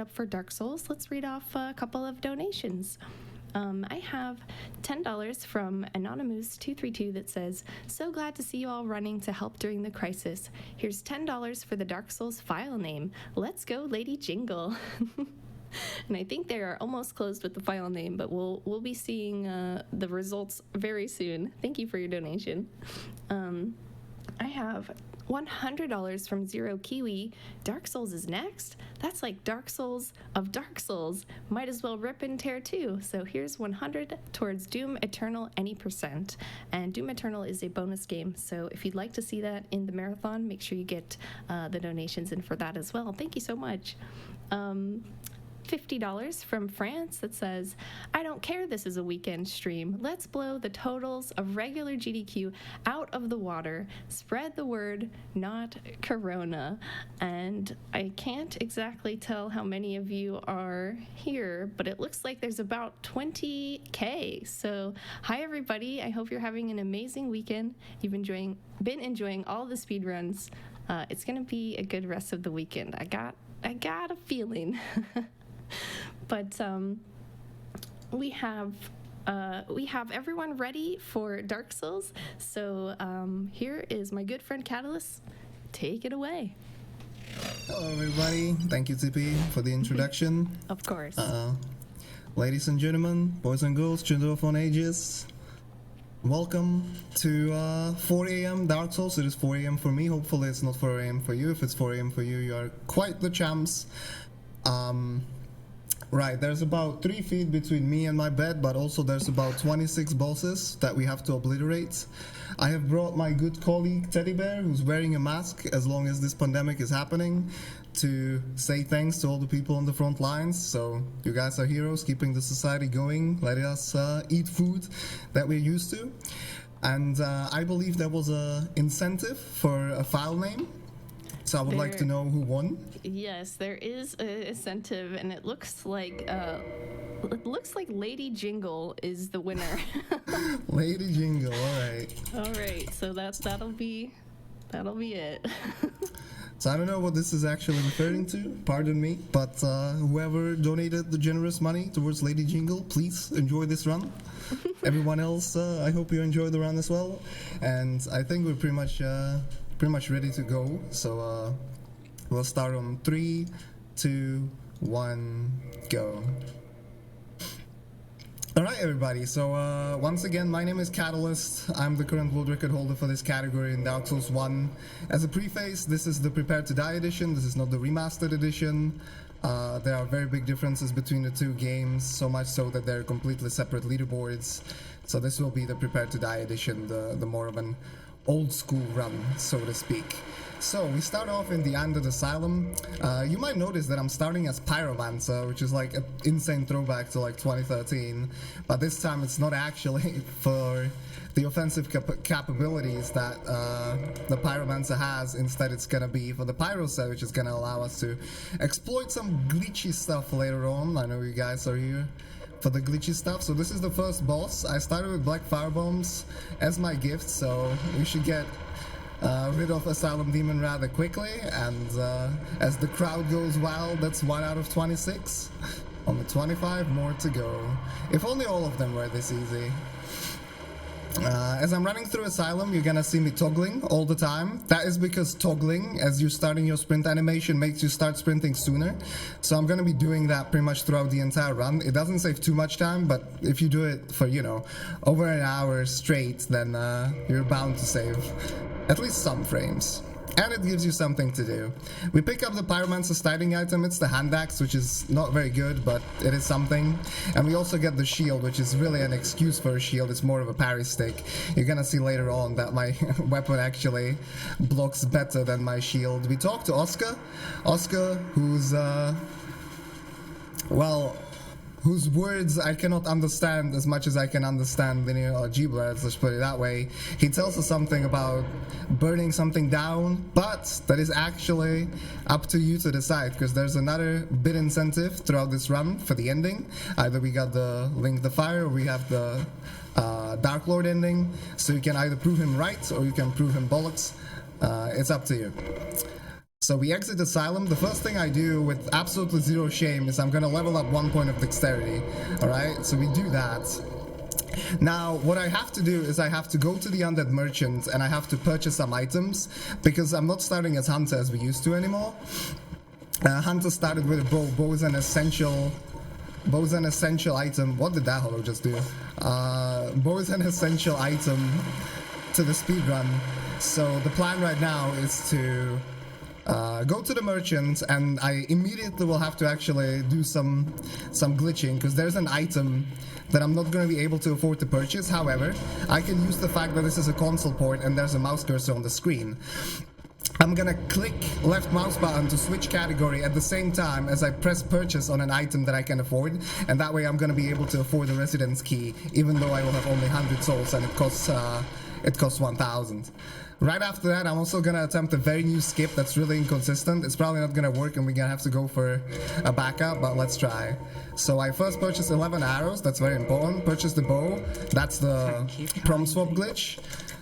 up for Dark Souls, let's read off a couple of donations. I have $10 from Anonymous232 that says, "So glad to see you all running to help during the crisis. Here's $10 for the Dark Souls file name. Let's go, Lady Jingle." And I think they're almost closed with the file name, but we'll be seeing the results very soon. Thank you for your donation. I have $100 from Zero Kiwi. Dark Souls is next? That's like Dark Souls of Dark Souls. Might as well rip and tear too. So here's 100 towards Doom Eternal any percent. And Doom Eternal is a bonus game. So if you'd like to see that in the marathon, make sure you get the donations in for that as well. Thank you so much. $50 from France that says, "I don't care this is a weekend stream. Let's blow the totals of regular GDQ out of the water. Spread the word, not Corona." And I can't exactly tell how many of you are here, but it looks like there's about 20K. So hi everybody. I hope you're having an amazing weekend. You've been enjoying all the speed runs. It's gonna be a good rest of the weekend. I got a feeling. But we have everyone ready for Dark Souls. So here is my good friend Catalystz. Take it away. Hello, everybody. Thank you, TP, for the introduction. Of course. Ladies and gentlemen, boys and girls, children of all ages, welcome to 4 a.m. Dark Souls. It is 4 a.m. for me. Hopefully, it's not 4 a.m. for you. If it's 4 a.m. for you, you are quite the champs. Right, there's about 3 feet between me and my bed, but also there's about 26 bosses that we have to obliterate. I have brought my good colleague Teddy Bear, who's wearing a mask as long as this pandemic is happening, to say thanks to all the people on the front lines. So you guys are heroes, keeping the society going, letting us eat food that we're used to. And I believe there was an incentive for a file name. So I would like to know who won. Yes, there is an incentive, and it looks like Lady Jingle is the winner. Lady Jingle, all right. So that'll be it. So I don't know what this is actually referring to. Pardon me, but whoever donated the generous money towards Lady Jingle, please enjoy this run. Everyone else, I hope you enjoy the run as well. And I think we're pretty much ready to go. So we'll start on 3, 2, 1, go. Alright everybody, so once again, my name is catalystz. I'm the current world record holder for this category in Dark Souls 1. As a preface, this is the Prepare to Die edition, this is not the remastered edition. There are very big differences between the two games, so much so that they're completely separate leaderboards. So this will be the Prepare to Die edition, the more of an old school run, so to speak. So we start off in the Undead Asylum. You might notice that I'm starting as Pyromancer, which is like an insane throwback to like 2013, but this time it's not actually for the offensive capabilities that the Pyromancer has. Instead, it's gonna be for the Pyro set, which is gonna allow us to exploit some glitchy stuff later on. I know you guys are here for the glitchy stuff. So this is the first boss. I started with Black Firebombs as my gift, so we should get rid of Asylum Demon rather quickly, and as the crowd goes wild, that's 1 out of 26. Only 25 more to go. If only all of them were this easy. As I'm running through Asylum, you're gonna see me toggling all the time. That is because toggling, as you're starting your sprint animation, makes you start sprinting sooner. So I'm gonna be doing that pretty much throughout the entire run. It doesn't save too much time, but if you do it for, over an hour straight, then you're bound to save at least some frames. And it gives you something to do. We pick up the Pyromancer starting item. It's the hand axe, which is not very good, but it is something. And we also get the shield, which is really an excuse for a shield. It's more of a parry stick. You're gonna see later on that my weapon actually blocks better than my shield. We talk to Oscar. Oscar, who's whose words I cannot understand as much as I can understand linear algebra, let's put it that way. He tells us something about burning something down, but that is actually up to you to decide, because there's another bit incentive throughout this run for the ending. Either we got the Link the Fire, or we have the Dark Lord ending, so you can either prove him right, or you can prove him bollocks. It's up to you. So we exit Asylum. The first thing I do with absolutely zero shame is I'm gonna level up 1 point of dexterity. Alright, so we do that. Now, what I have to do is I have to go to the Undead Merchant and I have to purchase some items because I'm not starting as Hunter as we used to anymore. Hunter started with a bow. Bow is an essential item. What did that holo just do? Bow is an essential item to the speedrun. So the plan right now is to go to the merchant, and I immediately will have to actually do some glitching because there's an item that I'm not going to be able to afford to purchase. However, I can use the fact that this is a console port and there's a mouse cursor on the screen. I'm gonna click left mouse button to switch category at the same time as I press purchase on an item that I can afford, and that way I'm gonna be able to afford the residence key, even though I will have only 100 souls and it costs 1,000. Right after that, I'm also gonna attempt a very new skip that's really inconsistent. It's probably not gonna work and we're gonna have to go for a backup, but let's try. So I first purchased 11 arrows, that's very important. Purchase the bow, that's the prom swap glitch.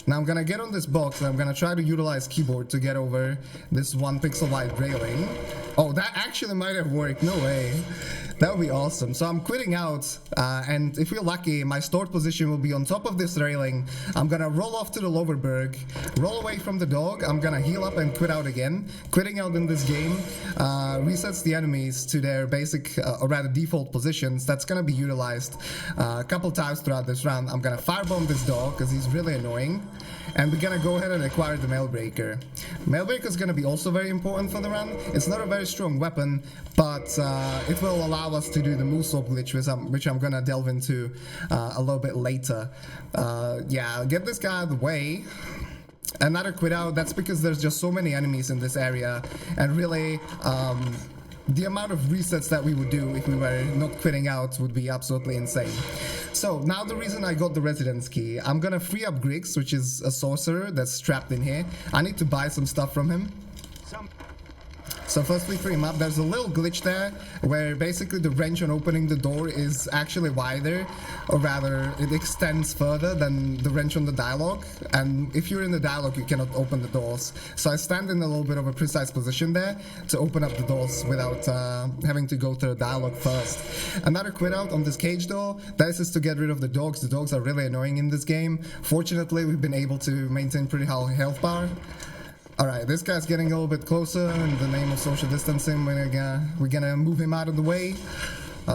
Now I'm gonna get on this box and I'm gonna try to utilize keyboard to get over this 1 pixel wide railing. Oh, that actually might have worked, no way. That would be awesome. So I'm quitting out, and if we're lucky, my stored position will be on top of this railing. I'm gonna roll off to the lower berg, roll away from the dog, I'm gonna heal up and quit out again. Quitting out in this game resets the enemies to their basic, or rather default positions. That's gonna be utilized a couple times throughout this run. I'm gonna firebomb this dog, because he's really annoying. And we're gonna go ahead and acquire the Mailbreaker. Mailbreaker is gonna be also very important for the run. It's not a very strong weapon, but it will allow us to do the Moosop glitch, which I'm gonna delve into a little bit later. Yeah, get this guy out of the way. Another quit out, that's because there's just so many enemies in this area, and really the amount of resets that we would do if we were not quitting out would be absolutely insane. So now the reason I got the residence key, I'm gonna free up Griggs, which is a sorcerer that's trapped in here. I need to buy some stuff from him. So first we free him up. There's a little glitch there where basically the wrench on opening the door is actually wider, or rather it extends further than the wrench on the dialogue, and if you're in the dialogue you cannot open the doors. So I stand in a little bit of a precise position there to open up the doors without having to go through the dialogue first. Another quit out on this cage door, this is to get rid of the dogs. The dogs are really annoying in this game. Fortunately we've been able to maintain pretty high health bar. Alright, this guy's getting a little bit closer. In the name of social distancing, we're gonna move him out of the way.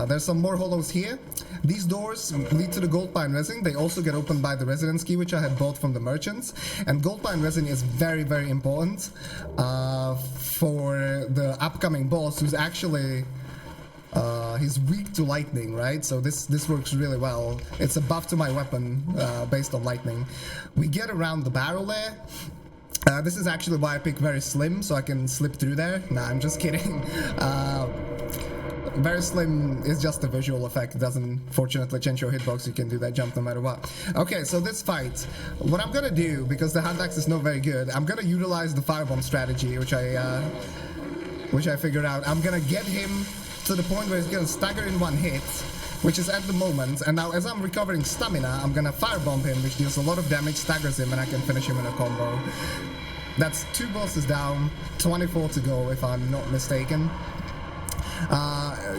There's some more holos here. These doors lead to the gold pine resin. They also get opened by the residence key, which I had bought from the merchants. And gold pine resin is very, very important for the upcoming boss, who's actually he's weak to lightning, right? So this works really well. It's a buff to my weapon based on lightning. We get around the barrel there. This is actually why I pick very slim, so I can slip through there. Nah, I'm just kidding. Very slim is just a visual effect. It doesn't fortunately change your hitbox. You can do that jump no matter what. Okay, so this fight, what I'm gonna do, because the hand axe is not very good, I'm gonna utilize the firebomb strategy, which I figured out. I'm gonna get him to the point where he's gonna stagger in one hit, which is at the moment, and now as I'm recovering stamina, I'm gonna firebomb him, which deals a lot of damage, staggers him, and I can finish him in a combo. That's 2 bosses down, 24 to go if I'm not mistaken.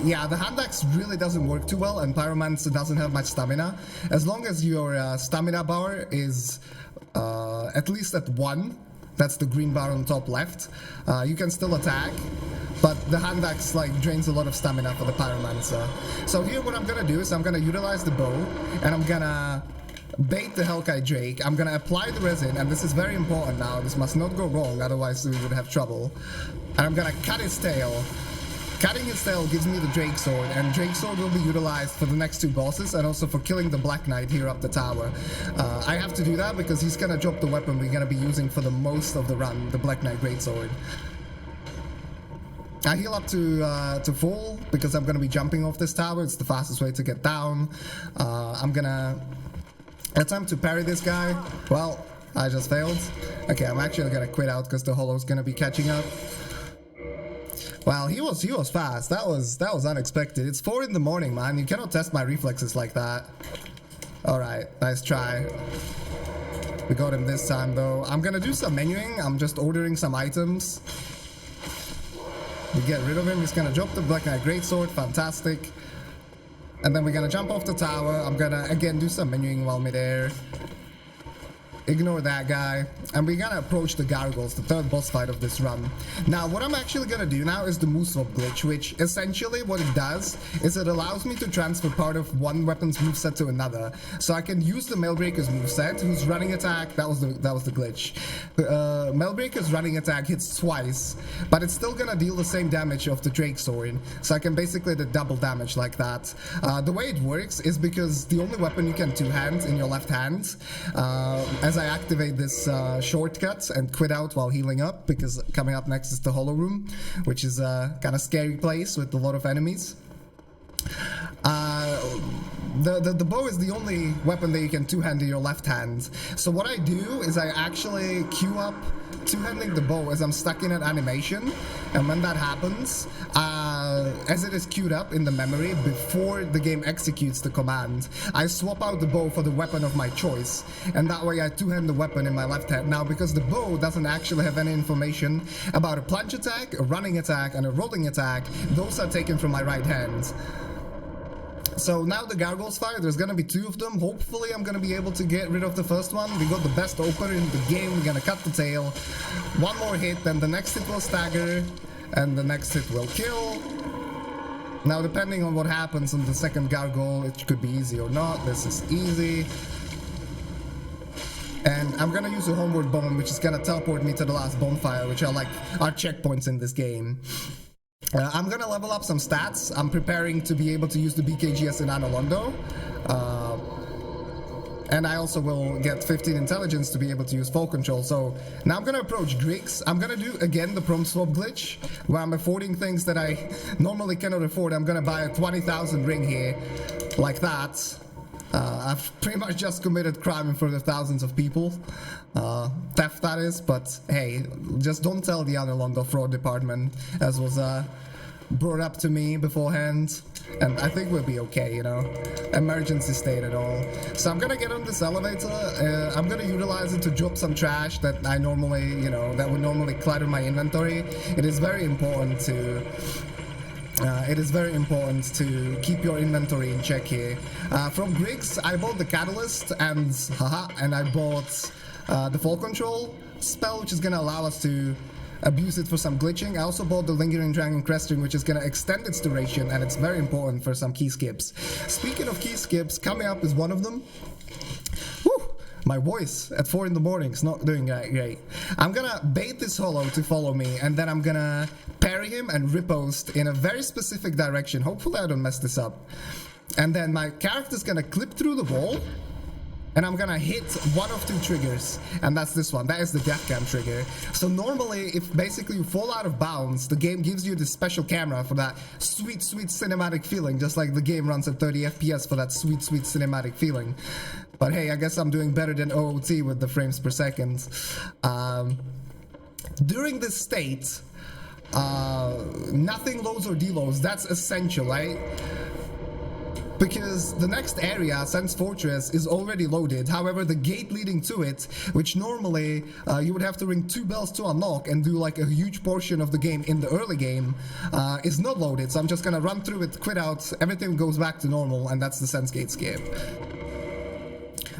Yeah, the hand axe really doesn't work too well, and Pyromancer doesn't have much stamina. As long as your stamina bar is at least at 1, that's the green bar on top left, you can still attack. But the hand axe drains a lot of stamina for the Pyromancer. So here what I'm gonna do is I'm gonna utilize the bow, and I'm gonna bait the Hellkite Drake. I'm gonna apply the resin, and this is very important now. This must not go wrong, otherwise we would have trouble. And I'm gonna cut his tail. Cutting his tail gives me the Drake Sword, and Drake Sword will be utilized for the next 2 bosses and also for killing the Black Knight here up the tower. I have to do that because he's gonna drop the weapon we're gonna be using for the most of the run, the Black Knight Greatsword. I heal up to full because I'm gonna be jumping off this tower. It's the fastest way to get down. I'm gonna attempt to parry this guy. Well, I just failed. Okay, I'm actually gonna quit out because the holo's gonna be catching up. Well, he was fast. That was unexpected. It's 4 in the morning, man. You cannot test my reflexes like that. All right, nice try. We got him this time though. I'm gonna do some menuing. I'm just ordering some items. We get rid of him. He's gonna drop the Black Knight Greatsword. Fantastic. And then we're gonna jump off the tower. I'm gonna again do some menuing while midair. Ignore that guy, and we're gonna approach the gargoyles, the third boss fight of this run. Now, what I'm actually gonna do now is the move swap glitch, which essentially what it does is it allows me to transfer part of one weapon's moveset to another. So I can use the Mailbreaker's moveset, whose running attack, that was the glitch. Mailbreaker's running attack hits twice, but it's still gonna deal the same damage of the Drake Sword. So I can basically do double damage like that. The way it works is because the only weapon you can two-hand in your left hand, as I activate this shortcut and quit out while healing up, because coming up next is the Hollow Room, which is a kind of scary place with a lot of enemies. The bow is the only weapon that you can two-hand in your left hand. So what I do is I actually queue up two-handing the bow as I'm stuck in an animation, and when that happens, as it is queued up in the memory before the game executes the command, I swap out the bow for the weapon of my choice, and that way I two-hand the weapon in my left hand. Now, because the bow doesn't actually have any information about a plunge attack, a running attack, and a rolling attack, those are taken from my right hand. So now the gargoyles fight, there's gonna be two of them. Hopefully I'm gonna be able to get rid of the first one. We got the best opener in the game. We're gonna cut the tail. One more hit, then the next hit will stagger, and the next hit will kill. Now, depending on what happens on the second gargoyle, it could be easy or not. This is easy. And I'm gonna use a homeward bone, which is gonna teleport me to the last bonfire, which are like our checkpoints in this game. I'm gonna level up some stats. I'm preparing to be able to use the BKGS in Anolondo. And I also will get 15 intelligence to be able to use fall control. So now I'm gonna approach Griggs. I'm gonna do again the prom swap glitch, where I'm affording things that I normally cannot afford. I'm gonna buy a 20,000 ring here, like that. I've pretty much just committed crime in front of thousands of people. Theft, that is, but hey, just don't tell the Anolondo fraud department, as was brought up to me beforehand, and I think we'll be okay, you know. Emergency state at all. So I'm gonna get on this elevator. I'm gonna utilize it to drop some trash that I normally, you know, that would normally clutter my inventory. It is very important to keep your inventory in check here. From Griggs, I bought the catalystz and I bought the fall control spell, which is gonna allow us to abuse it for some glitching. I also bought the Lingering Dragon Crest Ring, which is gonna extend its duration, and it's very important for some key skips. Speaking of key skips, coming up is one of them. Woo! My voice at 4 in the morning is not doing great. I'm gonna bait this hollow to follow me, and then I'm gonna parry him and riposte in a very specific direction. Hopefully I don't mess this up. And then my character's gonna clip through the wall, and I'm gonna hit one of two triggers, and that's this one. That is the death cam trigger. So normally, if basically you fall out of bounds, the game gives you this special camera for that sweet, sweet cinematic feeling, just like the game runs at 30 FPS for that sweet, sweet cinematic feeling. But hey, I guess I'm doing better than OOT with the frames per second. During this state, nothing loads or deloads. That's essential, right? Because the next area, Sense Fortress, is already loaded. However, the gate leading to it, which normally you would have to ring 2 bells to unlock and do like a huge portion of the game in the early game, is not loaded. So I'm just gonna run through it, quit out, everything goes back to normal, and that's the Sense Gate skip.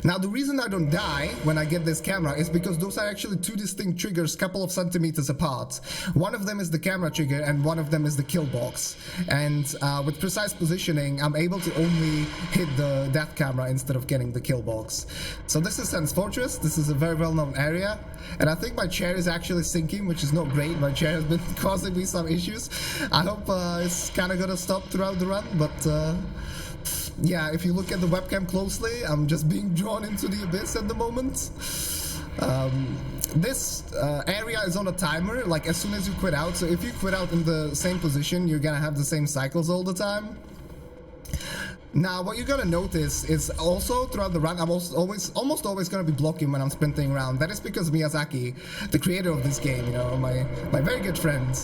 Now, the reason I don't die when I get this camera is because those are actually two distinct triggers, couple of centimeters apart. One of them is the camera trigger, and one of them is the kill box. And with precise positioning, I'm able to only hit the death camera instead of getting the kill box. So this is Sense Fortress. This is a very well-known area. And I think my chair is actually sinking, which is not great. My chair has been causing me some issues. I hope it's kind of gonna stop throughout the run, but yeah, if you look at the webcam closely, I'm just being drawn into the abyss at the moment. This area is on a timer, like as soon as you quit out. So if you quit out in the same position, you're gonna have the same cycles all the time. Now, what you're gonna notice is also throughout the run, I'm almost always gonna be blocking when I'm sprinting around. That is because Miyazaki, the creator of this game, you know, my very good friend,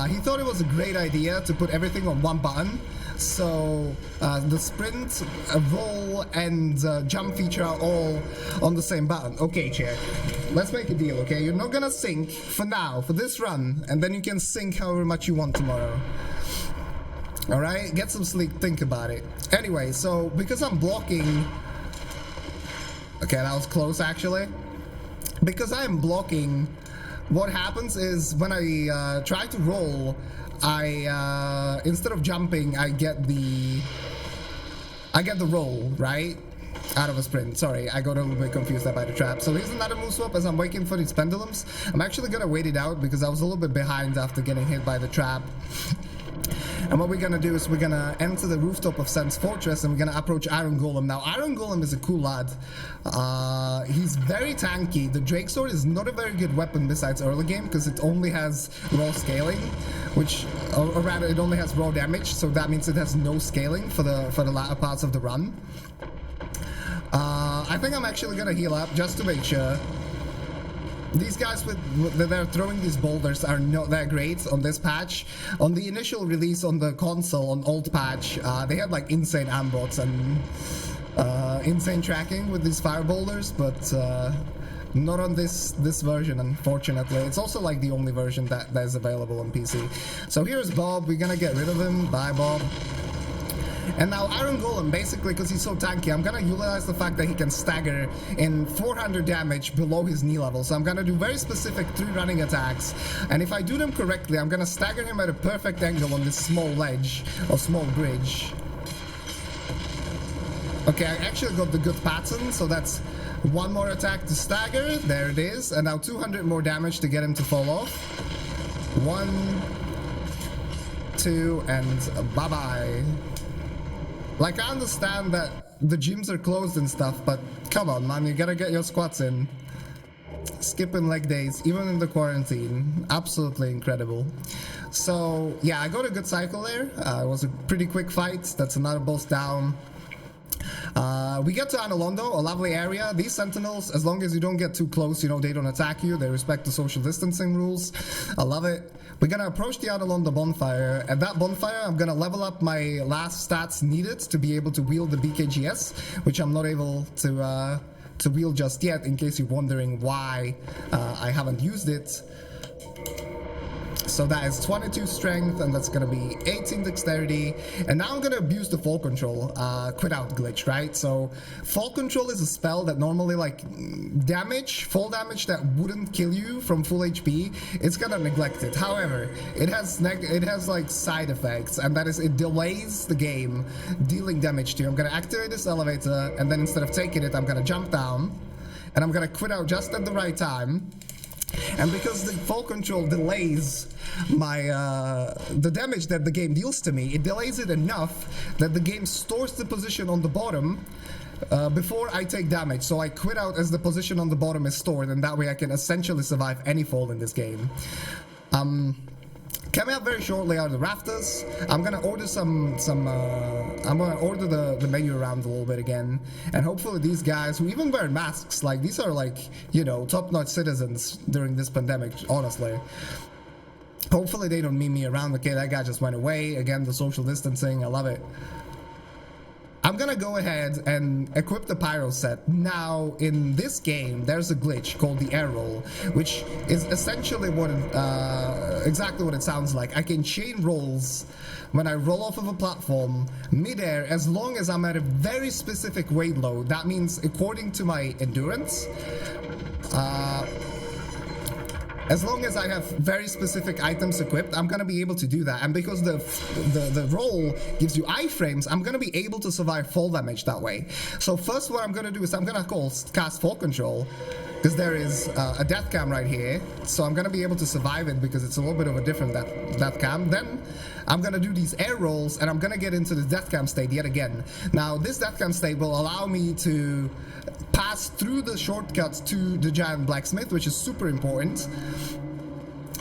he thought it was a great idea to put everything on one button. So the sprint, roll, and jump feature are all on the same button. Okay, Chair, let's make a deal, okay? You're not gonna sync for now, for this run, and then you can sync however much you want tomorrow. All right, get some sleep, think about it. Anyway, so because I'm blocking, okay, that was close actually. Because I am blocking, what happens is when I try to roll, I instead of jumping, I get the roll, right? Out of a sprint. Sorry, I got a little bit confused there by the trap. So here's another move swap as I'm waiting for these pendulums. I'm actually gonna wait it out because I was a little bit behind after getting hit by the trap. And what we're gonna do is we're gonna enter the rooftop of Sen's Fortress and we're gonna approach Iron Golem. Now, Iron Golem is a cool lad. He's very tanky. The Drake Sword is not a very good weapon besides early game because it only has raw scaling, or rather, it only has raw damage. So that means it has no scaling for the latter parts of the run. I think I'm actually gonna heal up just to make sure. These guys they're throwing these boulders are not that great on this patch. On the initial release on the console, on old patch, they had like insane ambots and insane tracking with these fire boulders, but not on this version, unfortunately. It's also like the only version that is available on PC. So here's Bob. We're gonna get rid of him. Bye, Bob. And now Iron Golem, basically, because he's so tanky, I'm gonna utilize the fact that he can stagger in 400 damage below his knee level. So I'm gonna do very specific 3 running attacks. And if I do them correctly, I'm gonna stagger him at a perfect angle on this small ledge or small bridge. Okay, I actually got the good pattern, so that's 1 more attack to stagger. There it is. And now 200 more damage to get him to fall off. 1, 2, and bye-bye. Like, I understand that the gyms are closed and stuff, but come on, man, you gotta get your squats in. Skipping leg days, even in the quarantine. Absolutely incredible. So, yeah, I got a good cycle there. It was a pretty quick fight. That's another boss down. We get to Analondo, a lovely area. These sentinels, as long as you don't get too close, you know, they don't attack you. They respect the social distancing rules. I love it. We're gonna approach the Analondo bonfire. At that bonfire, I'm gonna level up my last stats needed to be able to wield the BKGS, which I'm not able to wield just yet, in case you're wondering why I haven't used it. So that is 22 strength, and that's gonna be 18 dexterity. And now I'm gonna abuse the fall control, quit out glitch, right? So fall control is a spell that normally, like, fall damage that wouldn't kill you from full HP, it's gonna neglect it. However, it has like side effects, and that is it delays the game dealing damage to you. I'm gonna activate this elevator, and then instead of taking it, I'm gonna jump down, and I'm gonna quit out just at the right time. And because the fall control delays my the damage that the game deals to me, it delays it enough that the game stores the position on the bottom before I take damage. So I quit out as the position on the bottom is stored, and that way I can essentially survive any fall in this game. Coming up very shortly are the rafters. I'm gonna order I'm gonna order the menu around a little bit again, and hopefully these guys who even wear masks, like, these are, like, you know, top-notch citizens during this pandemic, honestly. Hopefully they don't meme me around. Okay, that guy just went away. Again, the social distancing, I love it. I'm gonna go ahead and equip the pyro set. Now, in this game, there's a glitch called the air roll, which is essentially exactly what it sounds like. I can chain rolls when I roll off of a platform mid-air, as long as I'm at a very specific weight load. That means according to my endurance, as long as I have very specific items equipped, I'm gonna be able to do that. And because the roll gives you iframes, I'm gonna be able to survive fall damage that way. So first, what I'm gonna do is I'm gonna cast fall control, because there is a death cam right here. So I'm gonna be able to survive it because it's a little bit of a different death cam. Then I'm gonna do these air rolls, and I'm gonna get into the death cam state yet again. Now, this death cam state will allow me to pass through the shortcut to the giant blacksmith, which is super important.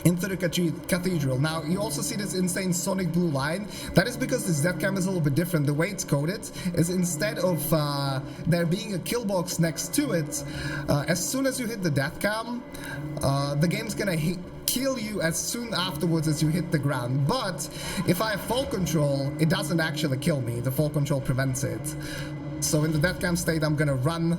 into the cathedral. Now, you also see this insane sonic blue line. That is because this death cam is a little bit different. The way it's coded is instead of there being a kill box next to it, as soon as you hit the death cam, the game's gonna kill you as soon afterwards as you hit the ground. But if I have fall control, it doesn't actually kill me. The fall control prevents it. So in the death cam state, I'm gonna run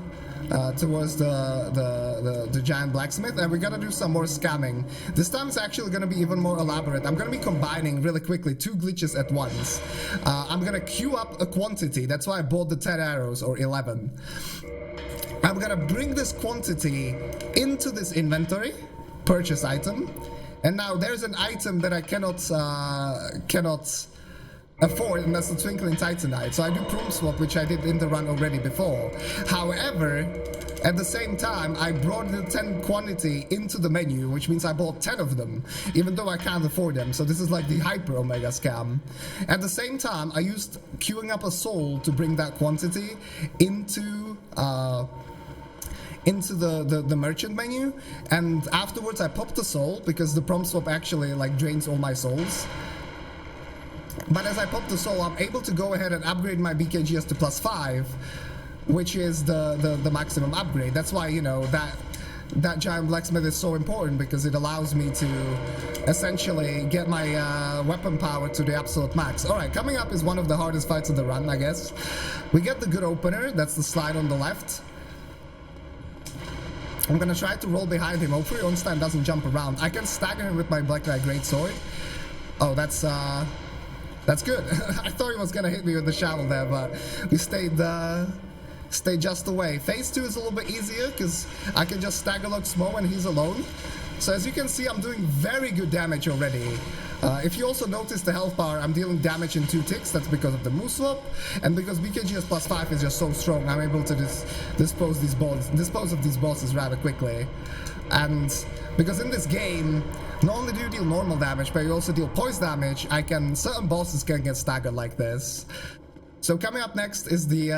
towards the giant blacksmith, and we're gonna do some more scamming. This time it's actually gonna be even more elaborate. I'm gonna be combining really quickly 2 glitches at once. I'm gonna queue up a quantity. That's why I bought the 10 arrows, or 11. I'm gonna bring this quantity into this inventory, purchase item, and now there's an item that I cannot afford, and that's the Twinkling Titanite. So I do Prum Swap, which I did in the run already before. However, at the same time, I brought the 10 quantity into the menu, which means I bought 10 of them, even though I can't afford them. So this is like the hyper omega scam. At the same time, I used queuing up a soul to bring that quantity into the merchant menu, and afterwards I popped the soul because the Prom Swap actually like drains all my souls. But as I pop the soul, I'm able to go ahead and upgrade my BKGS to +5, which is the maximum upgrade. That's why, you know, that giant blacksmith is so important, because it allows me to essentially get my weapon power to the absolute max. Alright, coming up is one of the hardest fights of the run, I guess. We get the good opener, that's the slide on the left. I'm gonna try to roll behind him. Hopefully Onstein doesn't jump around. I can stagger him with my Black Knight Greatsword. Oh, that's good. I thought he was gonna hit me with the shovel there, but we stayed just away. Phase 2 is a little bit easier because I can just stagger lock Smo when he's alone. So as you can see, I'm doing very good damage already. If you also notice the health bar, I'm dealing damage in 2 ticks. That's because of the move swap, and because BKGS +5 is just so strong, I'm able to dispose of these bosses rather quickly. And because in this game, not only do you deal normal damage, but you also deal poise damage, certain bosses can get staggered like this. So coming up next is the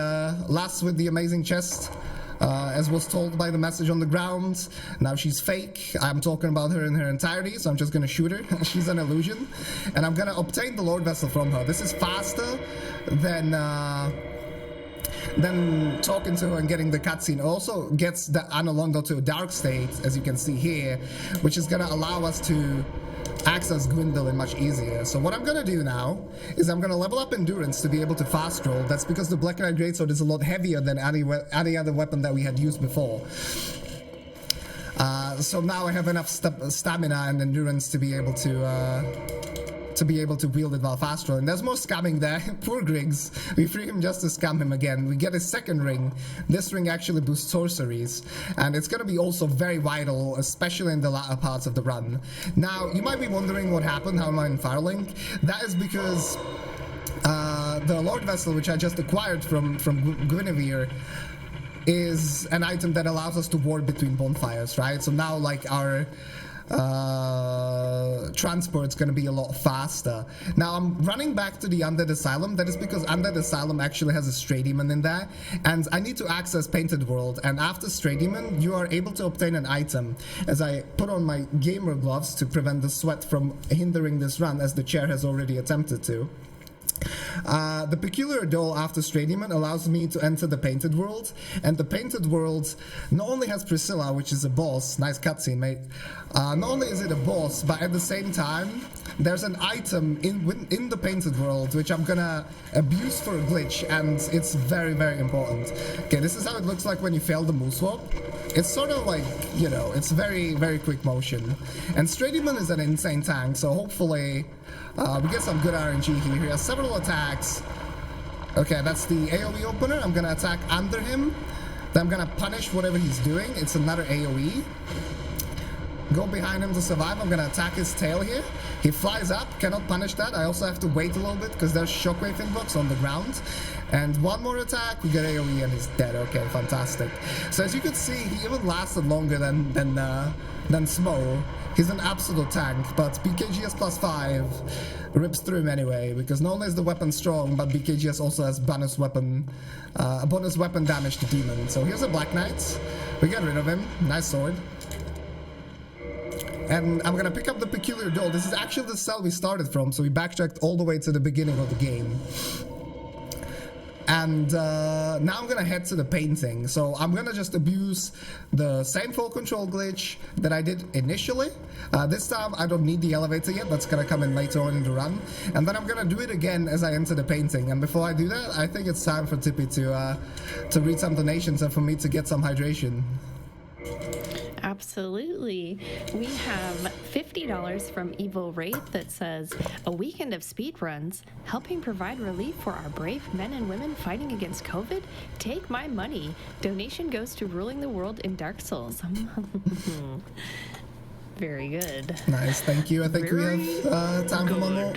lass with the amazing chest. As was told by the message on the ground, now she's fake. I'm talking about her in her entirety, so I'm just gonna shoot her. She's an illusion, and I'm gonna obtain the Lord Vessel from her. This is faster than talking to her and getting the cutscene. Also gets the Anolondo to a dark state, as you can see here, which is gonna allow us to access Gwendolyn much easier. So what I'm gonna do now is I'm gonna level up endurance to be able to fast roll. That's because the Black Knight Greatsword is a lot heavier than any other weapon that we had used before. So now I have enough stamina and endurance to be able to wield it while fast rolling. There's more scamming there. Poor Griggs. We free him just to scam him again. We get his second ring. This ring actually boosts sorceries, and it's gonna be also very vital, especially in the latter parts of the run. Now, you might be wondering what happened, how am I in Firelink? That is because the Lord Vessel, which I just acquired from Guinevere, is an item that allows us to ward between bonfires, right? So now, like, our transport's gonna be a lot faster. Now I'm running back to the Undead Asylum. That is because Undead Asylum actually has a Stray Demon in there, and I need to access Painted World, and after Stray Demon you are able to obtain an item. As I put on my gamer gloves to prevent the sweat from hindering this run, as the chair has already attempted to. The Peculiar Doll after Stray Demon allows me to enter the Painted World, and the Painted World not only has Priscilla, which is a boss, nice cutscene mate, not only is it a boss, but at the same time there's an item in the Painted World which I'm gonna abuse for a glitch, and it's very, very important. Okay, this is how it looks like when you fail the move swap. It's sort of like, you know, it's very, very quick motion, and Stray Demon is an insane tank, so hopefully we get some good RNG here. He has several attacks. Okay, that's the AoE opener. I'm gonna attack under him. Then I'm gonna punish whatever he's doing. It's another AoE. Go behind him to survive. I'm gonna attack his tail here. He flies up, cannot punish that. I also have to wait a little bit because there's shockwave inbox on the ground. And one more attack, we get AoE and he's dead. Okay, fantastic. So as you can see, he even lasted longer than Smo. He's an absolute tank, but BKGS +5 rips through him anyway, because not only is the weapon strong, but BKGS also has bonus weapon damage to demon. So here's a Black Knight. We get rid of him. Nice sword. And I'm gonna pick up the peculiar doll. This is actually the cell we started from, so we backtracked all the way to the beginning of the game. And now I'm gonna head to the painting. So I'm gonna just abuse the same full control glitch that I did initially. This time I don't need the elevator yet, that's gonna come in later on in the run. And then I'm gonna do it again as I enter the painting. And before I do that, I think it's time for Tippy to read some donations and for me to get some hydration. Absolutely. We have $50 from Evil Wraith that says, a weekend of speed runs, helping provide relief for our brave men and women fighting against COVID? Take my money. Donation goes to ruling the world in Dark Souls. Very good. Nice, thank you. I think we have time for one more.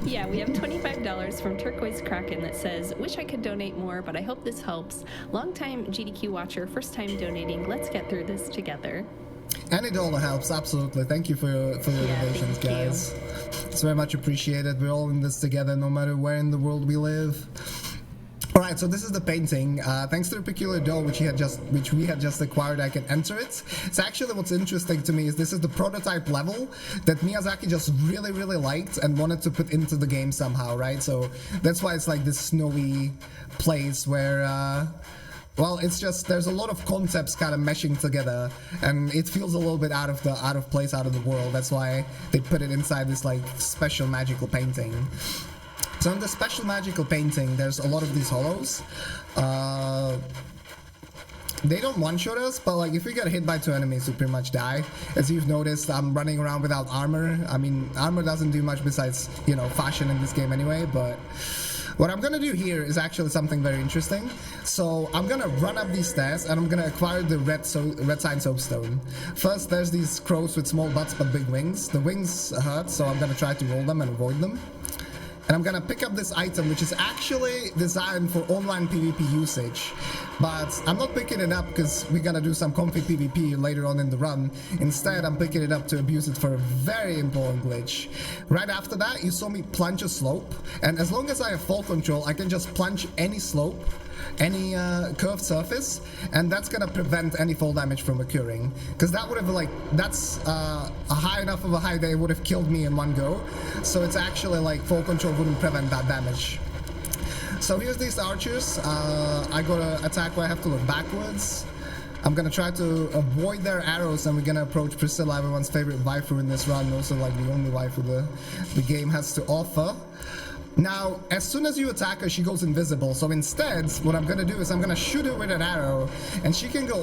Yeah, we have $25 from Turquoise Kraken that says, wish I could donate more, but I hope this helps. Longtime GDQ watcher, first time donating. Let's get through this together. Any dollar helps, absolutely. Thank you for your donations, guys. It's very much appreciated. We're all in this together, no matter where in the world we live. Alright, so this is the painting. Thanks to the peculiar doll which we had just acquired, I can enter it. So actually what's interesting to me is this is the prototype level that Miyazaki just really liked and wanted to put into the game somehow, right? So that's why it's like this snowy place where well, it's just there's a lot of concepts kind of meshing together, and it feels a little bit out of place, out of the world. That's why they put it inside this like special magical painting. So in the special magical painting, there's a lot of these hollows. They don't one-shot us, but like if we get hit by 2 enemies, we pretty much die. As you've noticed, I'm running around without armor. I mean, armor doesn't do much besides, you know, fashion in this game anyway, but what I'm gonna do here is actually something very interesting. So I'm gonna run up these stairs and I'm gonna acquire the red sign soapstone. First, there's these crows with small butts but big wings. The wings hurt, so I'm gonna try to roll them and avoid them. And I'm gonna pick up this item, which is actually designed for online PvP usage. But I'm not picking it up because we're gonna do some comfy PvP later on in the run. Instead, I'm picking it up to abuse it for a very important glitch. Right after that, you saw me plunge a slope. And as long as I have full control, I can just plunge any slope, any curved surface, and that's gonna prevent any fall damage from occurring. Because that would have that's a high enough of a height that it would have killed me in one go. So it's actually like full control wouldn't prevent that damage. So here's these archers. I got an attack where I have to look backwards. I'm gonna try to avoid their arrows, and we're gonna approach Priscilla, everyone's favorite waifu in this run, also like the only waifu the game has to offer. Now, as soon as you attack her, she goes invisible. So instead, what I'm gonna do is I'm gonna shoot her with an arrow, and she can go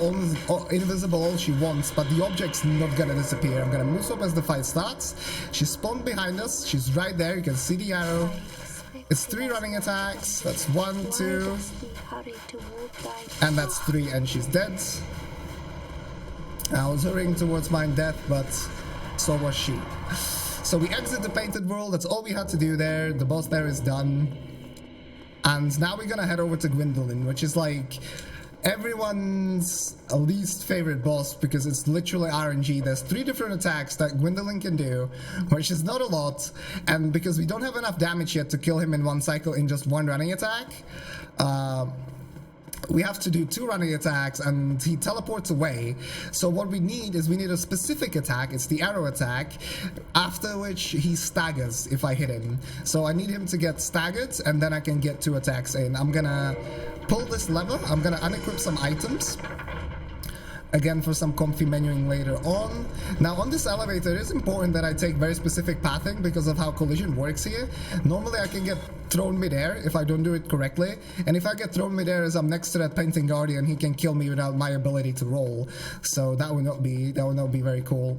invisible all she wants, but the object's not gonna disappear. I'm gonna move up as the fight starts. She spawned behind us. She's right there. You can see the arrow. It's 3 running attacks. That's 1, 2, and that's 3, and she's dead. I was hurrying towards my death, but so was she. So we exit the painted world. That's all we had to do there. The boss there is done. And now we're gonna head over to Gwendolyn, which is like everyone's least favorite boss because it's literally RNG. There's 3 different attacks that Gwendolyn can do, which is not a lot. And because we don't have enough damage yet to kill him in one cycle in just 1 running attack, we have to do 2 running attacks and he teleports away. So what we need is a specific attack. It's the arrow attack, after which he staggers if I hit him. So I need him to get staggered and then I can get 2 attacks in. I'm gonna pull this lever. I'm gonna unequip some items. Again, for some comfy menuing later on. Now, on this elevator, it is important that I take very specific pathing because of how collision works here. Normally, I can get thrown midair if I don't do it correctly. And if I get thrown midair as I'm next to that painting guardian, he can kill me without my ability to roll. So that would not be very cool.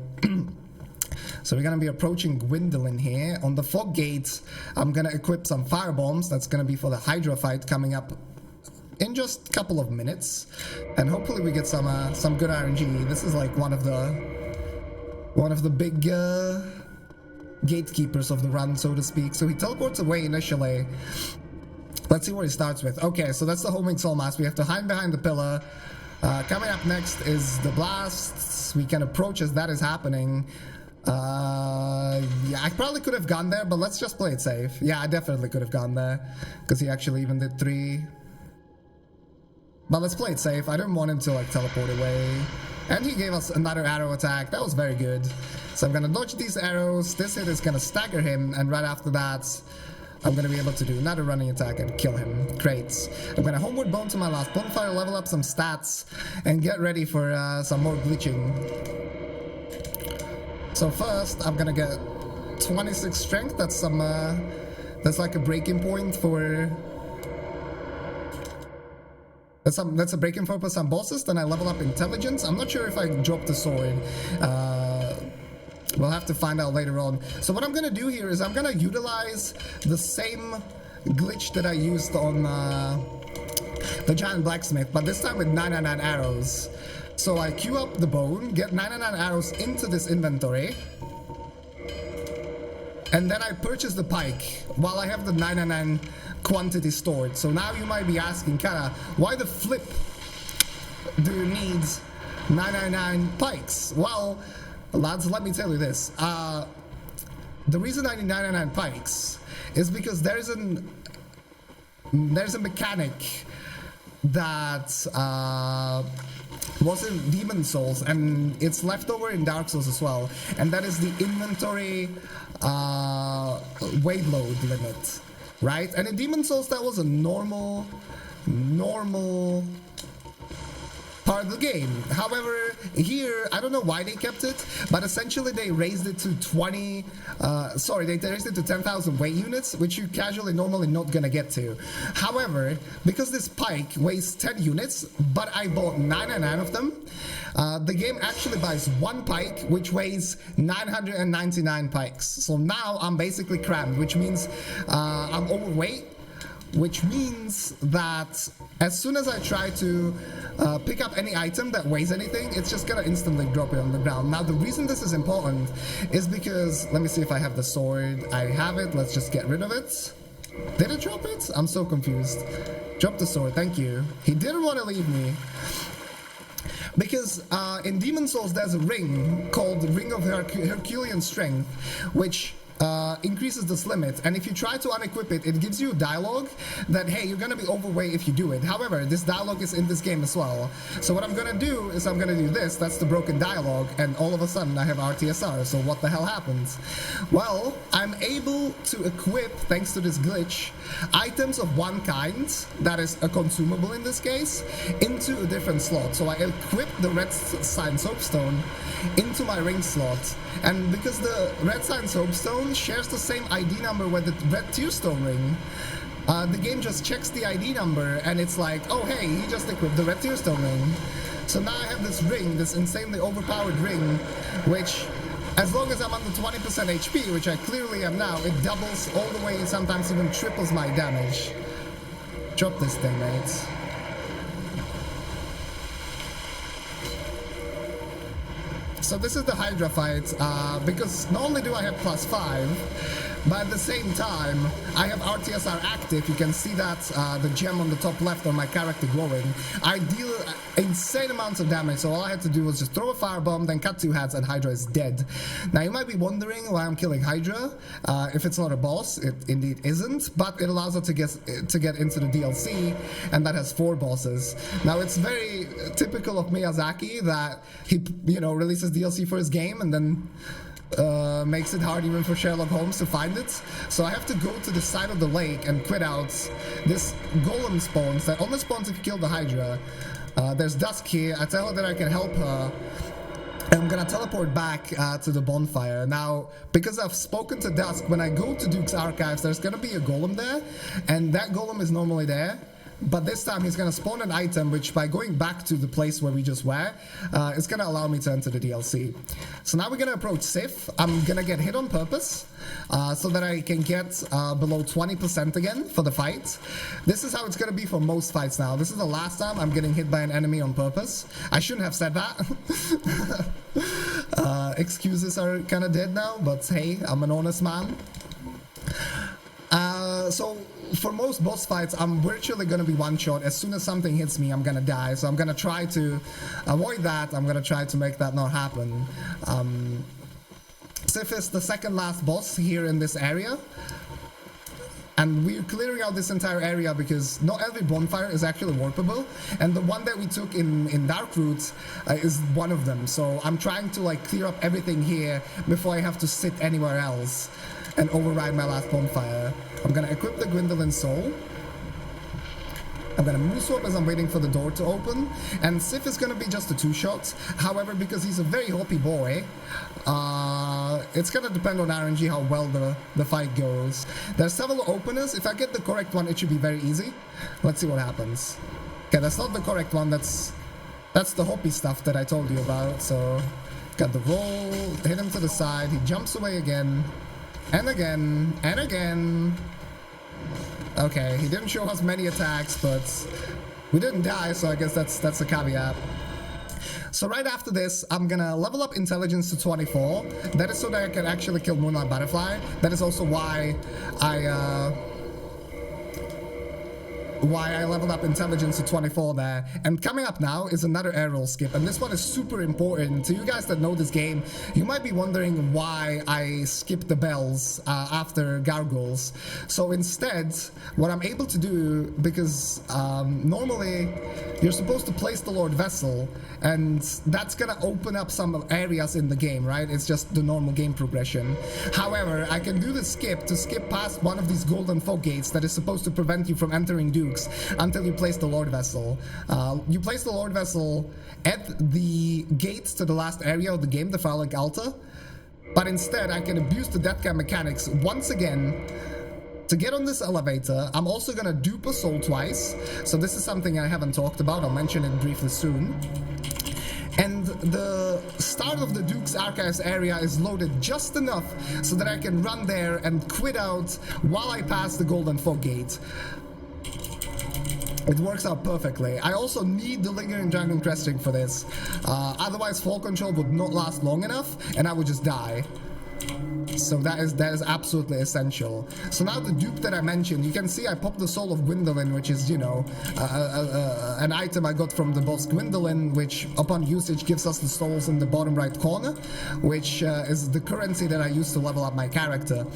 So we're gonna be approaching Gwendolyn here. On the fog gate, I'm gonna equip some fire bombs. That's gonna be for the Hydra fight coming up in just a couple of minutes, and hopefully we get some good RNG. This is like one of the big gatekeepers of the run, so to speak. So he teleports away initially. Let's see what he starts with. Okay, so that's the homing soul mask. We have to hide behind the pillar. Coming up next is the blasts. We can approach as that is happening. Yeah, I probably could have gone there, but let's just play it safe. Yeah, I definitely could have gone there because he actually even did 3. But let's play it safe. I don't want him to like teleport away. And he gave us another arrow attack. That was very good. So I'm gonna dodge these arrows. This hit is gonna stagger him, and right after that, I'm gonna be able to do another running attack and kill him. Great. I'm gonna homeward bone to my last bonfire, level up some stats, and get ready for some more glitching. So first, I'm gonna get 26 strength. That's some, that's like a breaking point for... That's a breaking point for some bosses. Then I level up intelligence. I'm not sure if I dropped the sword. We'll have to find out later on. So what I'm gonna do here is I'm gonna utilize the same glitch that I used on the giant blacksmith, but this time with 999 arrows. So I queue up the bone, get 999 arrows into this inventory, and then I purchase the pike while I have the 999 quantity stored. So now you might be asking, Kara, why the flip do you need 999 pikes? Well, lads, let me tell you this. The reason I need 999 pikes is because there's a mechanic that was in Demon Souls, and it's left over in Dark Souls as well, and that is the inventory weight load limit, right? And in Demon Souls that was a normal part of the game. However, here, I don't know why they kept it, but essentially they raised it to they raised it to 10,000 weight units, which you casually normally not gonna get to. However, because this pike weighs 10 units, but I bought 999 of them, the game actually buys one pike, which weighs 999 pikes. So now I'm basically crammed, which means I'm overweight, which means that as soon as I try to pick up any item that weighs anything, it's just gonna instantly drop it on the ground. Now, the reason this is important is because, let me see if I have the sword. I have it. Let's just get rid of it. Did it drop it? I'm so confused. Drop the sword. Thank you. He didn't want to leave me. Because in Demon Souls, there's a ring called Ring of Herculean Strength, which increases this limit, and if you try to unequip it, it gives you a dialogue that, hey, you're gonna be overweight if you do it. However, this dialogue is in this game as well. So what I'm gonna do is I'm gonna do this. That's the broken dialogue, and all of a sudden I have RTSR. So what the hell happens? Well, I'm able to equip, thanks to this glitch, items of one kind, that is a consumable in this case, into a different slot. So I equip the red sign soapstone into my ring slot, and because the red sign soapstone shares the same ID number with the red tearstone ring, the game just checks the ID number and it's like, oh hey, he just equipped the red tearstone ring. So now I have this ring, this insanely overpowered ring, which, as long as I'm under 20% HP, which I clearly am now, it doubles all the way, sometimes even triples my damage. Drop this thing, mate. So this is the Hydra fight, because not only do I have +5, but at the same time, I have RTSR active. You can see that the gem on the top left on my character glowing. I deal insane amounts of damage, so all I had to do was just throw a firebomb, then cut 2 heads, and Hydra is dead. Now you might be wondering why I'm killing Hydra. If it's not a boss, it indeed isn't, but it allows us to get into the DLC, and that has 4 bosses. Now it's very typical of Miyazaki that he, releases DLC for his game and then makes it hard even for Sherlock Holmes to find it. So I have to go to the side of the lake and quit out. This golem spawns, that only spawns if you kill the Hydra. There's Dusk here. I tell her that I can help her, and I'm gonna teleport back to the bonfire. Now, because I've spoken to Dusk, when I go to Duke's Archives, there's gonna be a golem there, and that golem is normally there. But this time he's gonna spawn an item, which by going back to the place where we just were, is gonna allow me to enter the DLC. So now we're gonna approach Sif. I'm gonna get hit on purpose, so that I can get below 20% again for the fight. This is how it's gonna be for most fights now. This is the last time I'm getting hit by an enemy on purpose. I shouldn't have said that. Excuses are kinda dead now, but hey, I'm an honest man. So for most boss fights, I'm virtually gonna be one shot. As soon as something hits me, I'm gonna die. So I'm gonna try to avoid that. I'm gonna try to make that not happen. Sif is the second last boss here in this area. And we're clearing out this entire area because not every bonfire is actually warpable, and the one that we took in Dark Roots is one of them. So I'm trying to like clear up everything here before I have to sit anywhere else and override my last bonfire. I'm gonna equip the Gwendolyn Soul. I'm gonna move swap as I'm waiting for the door to open, and Sif is gonna be just a 2-shot. However, because he's a very hoppy boy, it's gonna depend on RNG how well the fight goes. There's several openers. If I get the correct one, it should be very easy. Let's see what happens. Okay, that's not the correct one. That's the hoppy stuff that I told you about. So, got the roll, hit him to the side. He jumps away again, and again, and again. Okay, he didn't show us many attacks, but we didn't die, so I guess that's a caveat. So right after this, I'm gonna level up intelligence to 24. That is so that I can actually kill Moonlight Butterfly. That is also why I leveled up intelligence to 24 there. And coming up now is another air roll skip, and this one is super important. To you guys that know this game, you might be wondering why I skip the bells after gargoyles. So instead, what I'm able to do, because normally you're supposed to place the Lord Vessel, and that's gonna open up some areas in the game, right? It's just the normal game progression. However, I can do the skip to skip past one of these golden fog gates that is supposed to prevent you from entering Dukes until you place the Lord Vessel. You place the Lord Vessel at the gates to the last area of the game, the Phallic Altar, but instead I can abuse the death cam mechanics once again. To get on this elevator, I'm also gonna dupe a soul twice, so this is something I haven't talked about. I'll mention it briefly soon. And the start of the Duke's Archives area is loaded just enough so that I can run there and quit out while I pass the Golden Fog Gate. It works out perfectly. I also need the Lingering Dragon Crest Ring for this. Otherwise, fall control would not last long enough, and I would just die. So that is absolutely essential. So now the dupe that I mentioned, you can see I popped the Soul of Gwendolyn, which is, you know, an item I got from the boss Gwendolyn, which upon usage gives us the souls in the bottom right corner, which is the currency that I use to level up my character.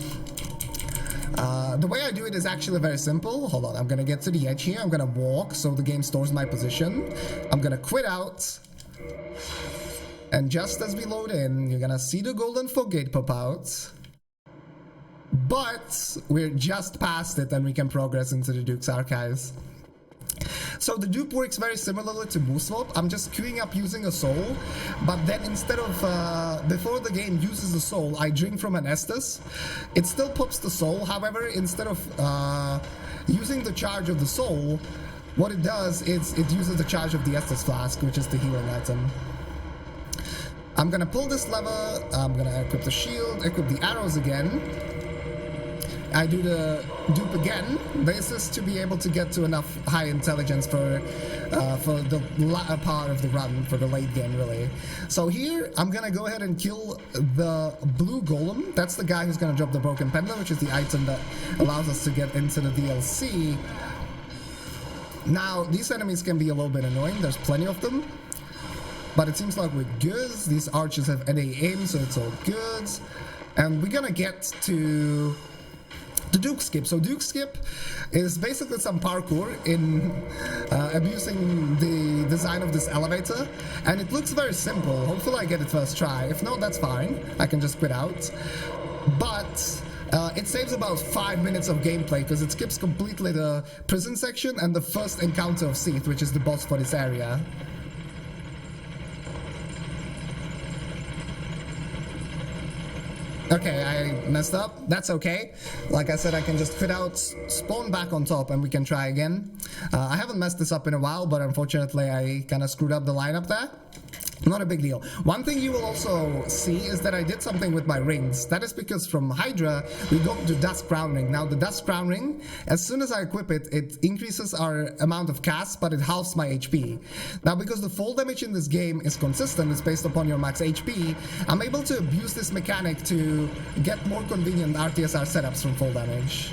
The way I do it is actually very simple. Hold on, I'm gonna get to the edge here. I'm gonna walk so the game stores my position. I'm gonna quit out. And just as we load in, you're gonna see the Golden Fog Gate pop out. But we're just past it and we can progress into the Duke's Archives. So the dupe works very similarly to Moose Swap. I'm just queuing up using a soul, but then instead of, before the game uses the soul, I drink from an Estus. It still pops the soul, however, instead of using the charge of the soul, what it does is it uses the charge of the Estus Flask, which is the healing item. I'm gonna pull this lever, I'm gonna equip the shield, equip the arrows again. I do the dupe again. This is to be able to get to enough high intelligence for the latter part of the run, for the late game, really. So here, I'm gonna go ahead and kill the blue golem. That's the guy who's gonna drop the broken pendant, which is the item that allows us to get into the DLC. Now, these enemies can be a little bit annoying. There's plenty of them. But it seems like we're good. These archers have NA aim, so it's all good. And we're gonna get to the Duke Skip. So Duke Skip is basically some parkour in abusing the design of this elevator. And it looks very simple. Hopefully I get it first try. If not, that's fine. I can just quit out. But it saves about 5 minutes of gameplay because it skips completely the prison section and the first encounter of Seath, which is the boss for this area. Okay, I messed up. That's okay. Like I said, I can just quit out, spawn back on top, and we can try again. I haven't messed this up in a while, but unfortunately I kind of screwed up the lineup there. Not a big deal. One thing you will also see is that I did something with my rings. That is because from Hydra, we got the Dusk Crown Ring. Now, the Dusk Crown Ring, as soon as I equip it, it increases our amount of cast, but it halves my HP. Now, because the fall damage in this game is consistent, it's based upon your max HP, I'm able to abuse this mechanic to get more convenient RTSR setups from fall damage.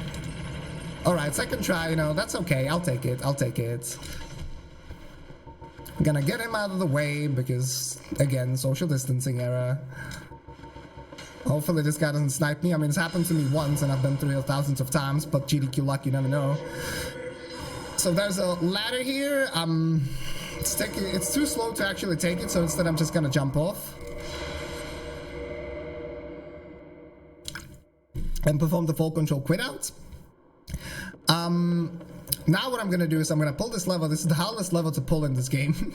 Alright, second try, you know, that's okay. I'll take it. I'll take it. I'm gonna get him out of the way because, again, social distancing error. Hopefully this guy doesn't snipe me. I mean, it's happened to me once and I've been through it thousands of times, but GDQ luck, you never know. So there's a ladder here. It's too slow to actually take it, so instead I'm just gonna jump off and perform the full control quit out. Now what I'm gonna do is I'm gonna pull this lever. This is the hardest lever to pull in this game.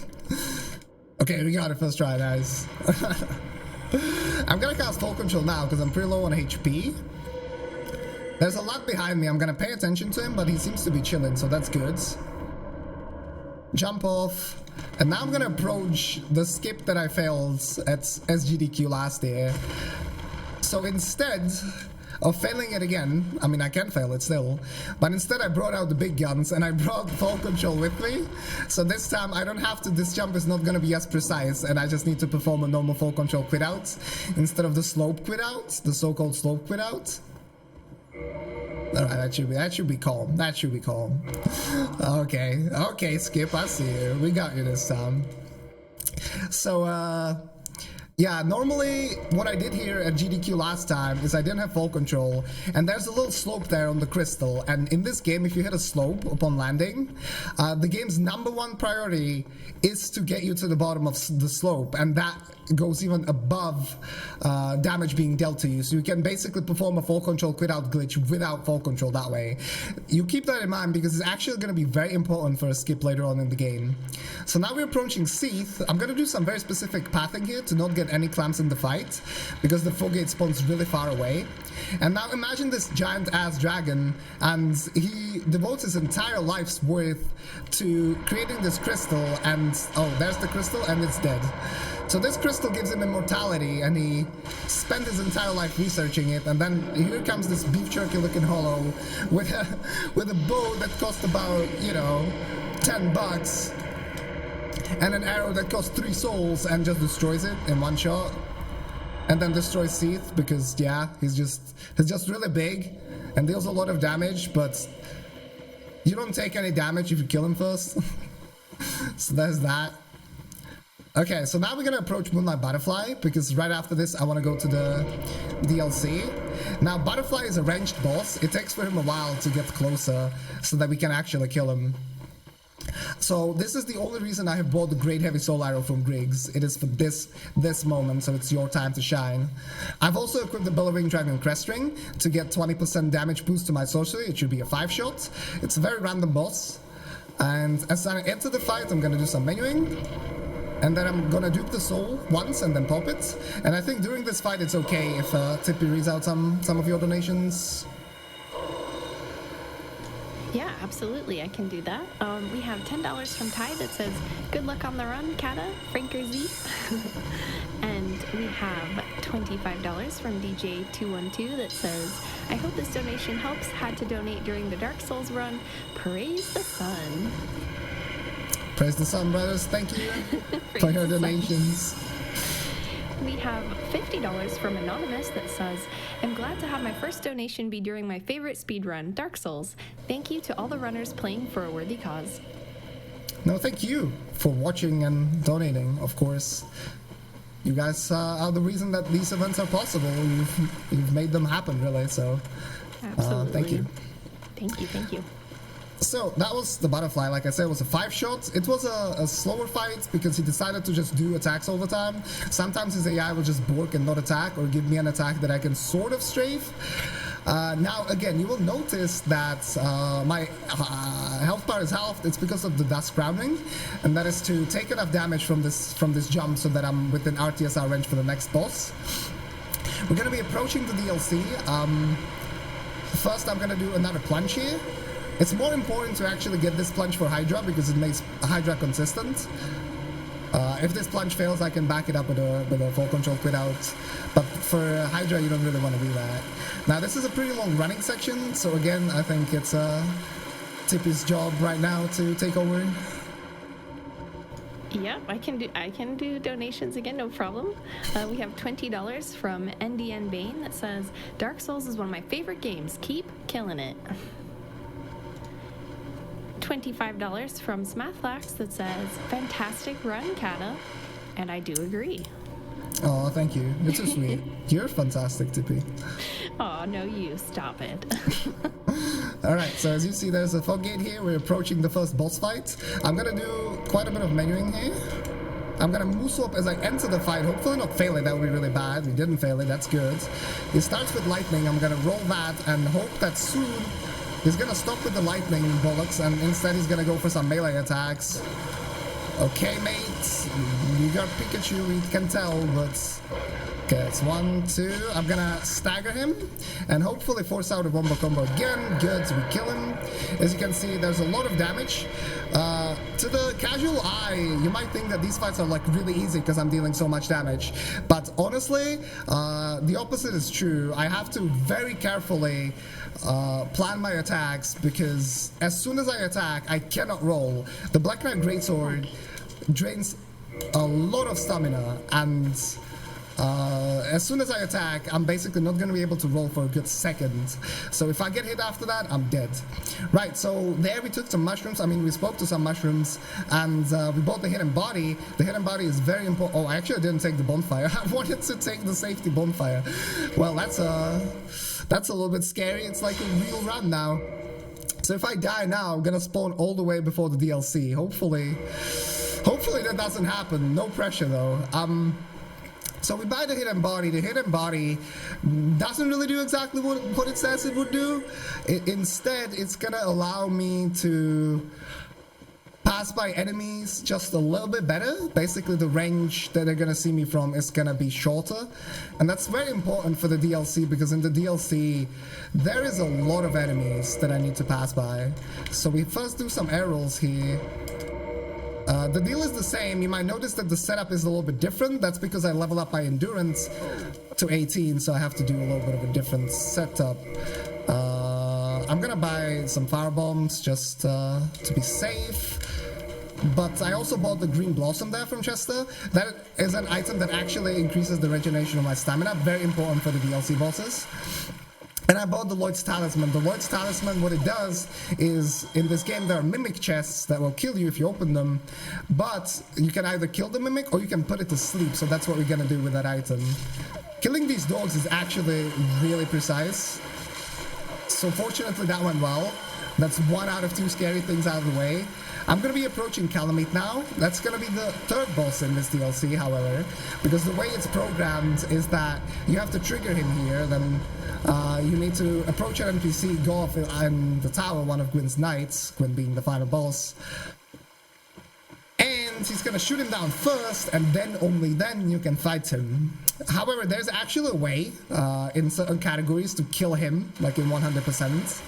Okay, we got it first try, guys. I'm gonna cast full control now because I'm pretty low on HP. There's a lot behind me. I'm gonna pay attention to him, but he seems to be chilling, so that's good. Jump off. And now I'm gonna approach the skip that I failed at SGDQ last year. So instead of failing it again, I mean, I can fail it still, but instead I brought out the big guns and I brought full control with me. So this time I don't have to, this jump is not going to be as precise, and I just need to perform a normal full control quit out instead of the slope quit out, the so-called slope quit out. All right, that should be calm. That should be calm. Okay, Skip, I see you. We got you this time. So, yeah, normally what I did here at GDQ last time is I didn't have full control, and there's a little slope there on the crystal, and in this game if you hit a slope upon landing, the game's #1 priority is to get you to the bottom of the slope, and that goes even above damage being dealt to you, so you can basically perform a full control quit out glitch without full control that way. You keep that in mind because it's actually going to be very important for a skip later on in the game. So now we're approaching Seath. I'm going to do some very specific pathing here to not get any clamps in the fight because the full gate spawns really far away. And now imagine this giant ass dragon, and he devotes his entire life's worth to creating this crystal, and oh, there's the crystal and it's dead. So this crystal gives him immortality, and he spent his entire life researching it, and then here comes this beef jerky looking hollow with a bow that cost about, you know, $10 and an arrow that costs 3 souls, and just destroys it in one shot. And then destroys Seath because, yeah, he's just really big and deals a lot of damage, but you don't take any damage if you kill him first. So there's that. Okay, so now we're gonna approach Moonlight Butterfly because right after this I want to go to the DLC. Now Butterfly is a ranged boss. It takes for him a while to get closer so that we can actually kill him. So this is the only reason I have bought the Great Heavy Soul Arrow from Griggs. It is for this moment, so it's your time to shine. I've also equipped the Bellowing Dragon Crest Ring to get 20% damage boost to my sorcery. It should be a 5-shot. It's a very random boss. And as I enter the fight, I'm gonna do some menuing. And then I'm gonna dupe the soul once and then pop it. And I think during this fight it's okay if Tippy reads out some of your donations. Yeah, absolutely, I can do that. We have $10 from Ty that says, good luck on the run, Kata, Franker Z. And we have $25 from DJ212 that says, I hope this donation helps. Had to donate during the Dark Souls run. Praise the sun. Praise the sun, brothers. Thank you for your donations. We have $50 from Anonymous that says, I'm glad to have my first donation be during my favorite speedrun, Dark Souls. Thank you to all the runners playing for a worthy cause. No, thank you for watching and donating, of course. You guys are the reason that these events are possible. You've made them happen, really, so Absolutely. Thank you. Thank you. So that was the Butterfly. Like I said, it was a 5-shot. It was a slower fight because he decided to just do attacks all the time. Sometimes his AI will just bork and not attack, or give me an attack that I can sort of strafe. Now again, you will notice that my health bar is halved. It's because of the Dusk Crowning, and that is to take enough damage from this jump so that I'm within RTSR range for the next boss. We're gonna be approaching the DLC. First I'm gonna do another plunge here. It's more important to actually get this plunge for Hydra because it makes Hydra consistent. If this plunge fails, I can back it up with a full control quit out. But for Hydra, you don't really want to do that. Now, this is a pretty long running section, so again, I think it's Tippy's job right now to take over. Yep, I can do donations again, no problem. We have $20 from NDN Bane that says, Dark Souls is one of my favorite games. Keep killing it. $25 from Smathlax that says, fantastic run, Kata. And I do agree. Oh, thank you. You're too sweet. You're fantastic, Tippy. Oh, no, you stop it. Alright, so as you see, there's a fog gate here. We're approaching the first boss fight. I'm gonna do quite a bit of menuing here. I'm gonna move up as I enter the fight, hopefully not fail it, that would be really bad. We didn't fail it, that's good. It starts with lightning, I'm gonna roll that and hope that soon he's gonna stop with the lightning bollocks and instead he's gonna go for some melee attacks. Okay, mate, you got Pikachu, we can tell, but... Okay, it's 1, 2, I'm gonna stagger him and hopefully force out a wombo combo again. Good, we kill him. As you can see, there's a lot of damage. To the casual eye, you might think that these fights are like really easy because I'm dealing so much damage. But honestly, the opposite is true. I have to very carefully plan my attacks because as soon as I attack, I cannot roll. The Black Knight Greatsword drains a lot of stamina and as soon as I attack, I'm basically not going to be able to roll for a good second. So if I get hit after that, I'm dead. Right, so there we took some mushrooms. I mean, we spoke to some mushrooms, and we bought the hidden body. The hidden body is very important. Oh, actually, I didn't take the bonfire. I wanted to take the safety bonfire. Well, that's a little bit scary. It's like a real run now. So if I die now, I'm going to spawn all the way before the DLC. Hopefully that doesn't happen. No pressure, though. So we buy the hidden body. The hidden body doesn't really do exactly what it says it would do. Instead, it's gonna allow me to pass by enemies just a little bit better. Basically, the range that they're gonna see me from is gonna be shorter. And that's very important for the DLC because in the DLC, there is a lot of enemies that I need to pass by. So we first do some air rolls here. The deal is the same. You might notice that the setup is a little bit different. That's because I level up my endurance to 18, so I have to do a little bit of a different setup. I'm gonna buy some fire bombs just to be safe. But I also bought the green blossom there from Chester. That is an item that actually increases the regeneration of my stamina. Very important for the DLC bosses. And I bought the Lloyd's Talisman. The Lloyd's Talisman, what it does is, in this game there are mimic chests that will kill you if you open them, but you can either kill the mimic or you can put it to sleep, so that's what we're gonna do with that item. Killing these dogs is actually really precise, so fortunately that went well. That's 1 out of 2 scary things out of the way. I'm going to be approaching Calamite now. That's going to be the 3rd boss in this DLC, however, because the way it's programmed is that you have to trigger him here, then you need to approach an NPC, go off in the tower, one of Gwyn's knights, Gwyn being the final boss, and he's going to shoot him down first, and then only then you can fight him. However, there's actually a way in certain categories to kill him, like in 100%.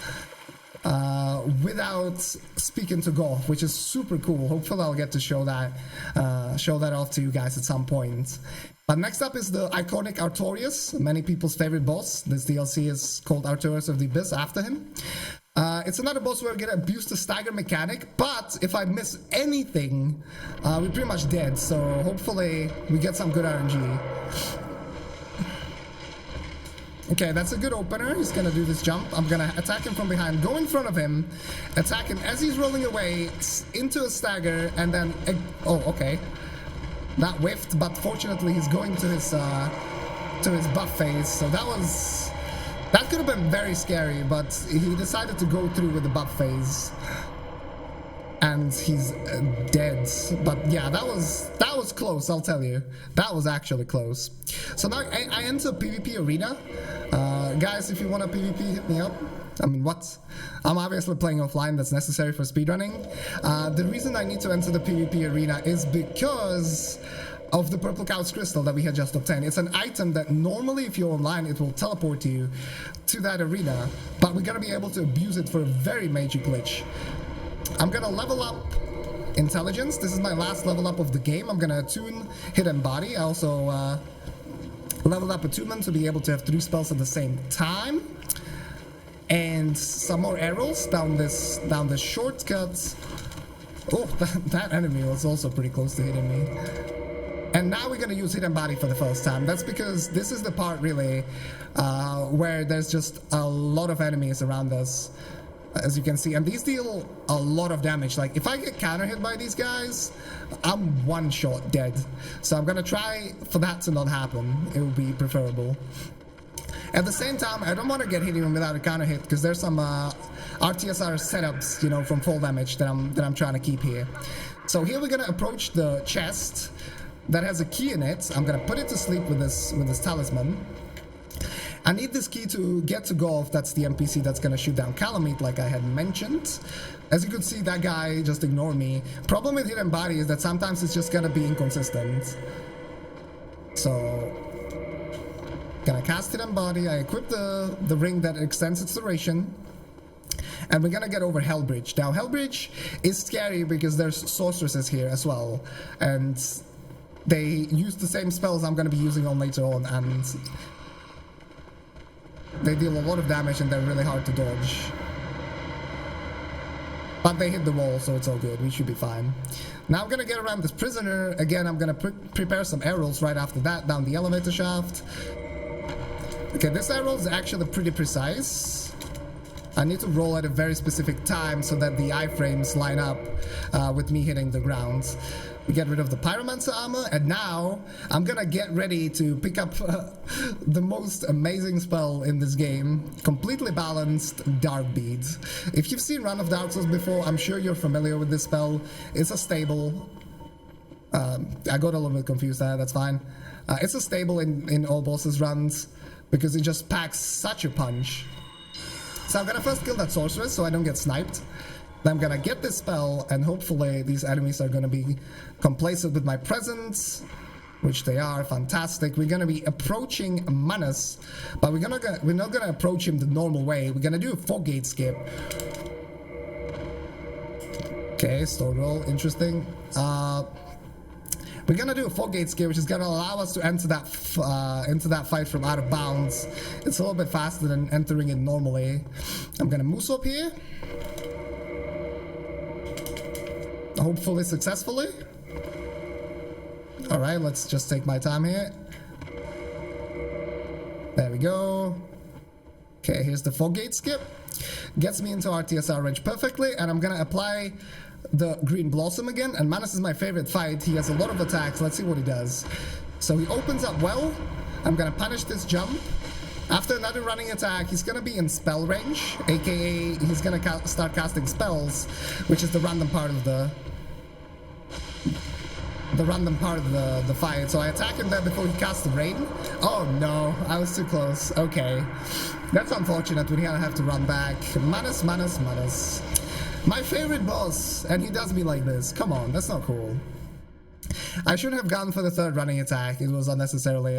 Without speaking to Goth, which is super cool. Hopefully I'll get to show that off to you guys at some point. But next up is the iconic Artorias, many people's favorite boss. This DLC is called Artorias of the Abyss after him. It's another boss where we get to abuse the stagger mechanic, but if I miss anything, we're pretty much dead, so hopefully we get some good RNG. Okay, that's a good opener. He's gonna do this jump. I'm gonna attack him from behind, go in front of him, attack him as he's rolling away into a stagger, and then... Oh, okay. That whiffed, but fortunately he's going to his buff phase, so that could have been very scary, but he decided to go through with the buff phase. And he's dead. But yeah, that was close, I'll tell you. That was actually close. So now I enter PvP arena. Guys, if you want to PvP, hit me up. I mean, what? I'm obviously playing offline, that's necessary for speedrunning. The reason I need to enter the PvP arena is because of the Purple Cow's Crystal that we had just obtained. It's an item that normally, if you're online, it will teleport you to that arena. But we're gonna be able to abuse it for a very major glitch. I'm gonna level up intelligence. This is my last level up of the game. I'm gonna attune hidden body. I also leveled up attunement to be able to have 3 spells at the same time. And some more arrows down this shortcut. Oh, that enemy was also pretty close to hitting me. And now we're gonna use hidden body for the first time. That's because this is the part really where there's just a lot of enemies around us. as you can see, and these deal a lot of damage. Like, if I get counter hit by these guys, I'm one shot dead. So I'm gonna try for that to not happen. It would be preferable. At the same time, I don't want to get hit even without a counter hit, because there's some RTSR setups, you know, from fall damage that I'm trying to keep here. So here we're gonna approach the chest that has a key in it. I'm gonna put it to sleep with this talisman. I need this key to get to Golf. That's the NPC that's gonna shoot down Calamite, like I had mentioned. As you could see, that guy just ignored me. Problem with Hidden Body is that sometimes it's just gonna be inconsistent. So, gonna cast Hidden Body. I equip the ring that extends its duration. And we're gonna get over Hellbridge. Now, Hellbridge is scary because there's sorceresses here as well. And they use the same spells I'm gonna be using on later on, and they deal a lot of damage and they're really hard to dodge. But they hit the wall, so it's all good. We should be fine. Now I'm gonna get around this prisoner. Again, I'm gonna prepare some arrows right after that down the elevator shaft. Okay, this arrow is actually pretty precise. I need to roll at a very specific time so that the iframes line up with me hitting the ground. We get rid of the Pyromancer armor, and now I'm gonna get ready to pick up the most amazing spell in this game. Completely balanced Dark Bead. If you've seen Run of Dark Souls before, I'm sure you're familiar with this spell. It's a stable. I got a little bit confused there, that's fine. It's a stable in all bosses runs because it just packs such a punch. So I'm gonna first kill that sorceress so I don't get sniped. Then I'm gonna get this spell, and hopefully these enemies are gonna be complacent with my presence, which they are. Fantastic. We're gonna be approaching Manus, but we're not gonna approach him the normal way. We're gonna do a 4-gate skip. Okay, store roll, interesting. We're gonna do a 4-gate skip, which is gonna allow us to enter that fight from out of bounds. It's a little bit faster than entering it normally. I'm gonna moose up here. Hopefully successfully. Alright, let's just take my time here. There we go. Okay, here's the 4-gate skip. Gets me into RTSR range perfectly, and I'm gonna apply the Green Blossom again. And Manus is my favorite fight. He has a lot of attacks. Let's see what he does. So he opens up well. I'm gonna punish this jump. After another running attack, he's gonna be in spell range, aka he's gonna start casting spells, which is the random part of the fight. So I attack him there before he casts the rain. Oh no, I was too close. Okay, that's unfortunate. We're gonna have to run back. Manus. My favorite boss, and he does me like this. Come on, that's not cool. I should have gone for the third running attack. It was unnecessarily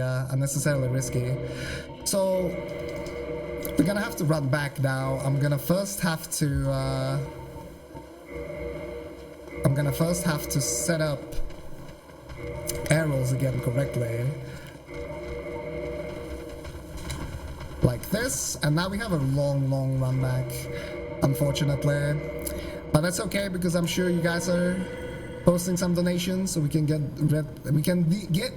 risky. So we're gonna have to run back now. I'm gonna first have to set up arrows again correctly, like this. And now we have a long run back, unfortunately. But that's okay, because I'm sure you guys are posting some donations, so we can get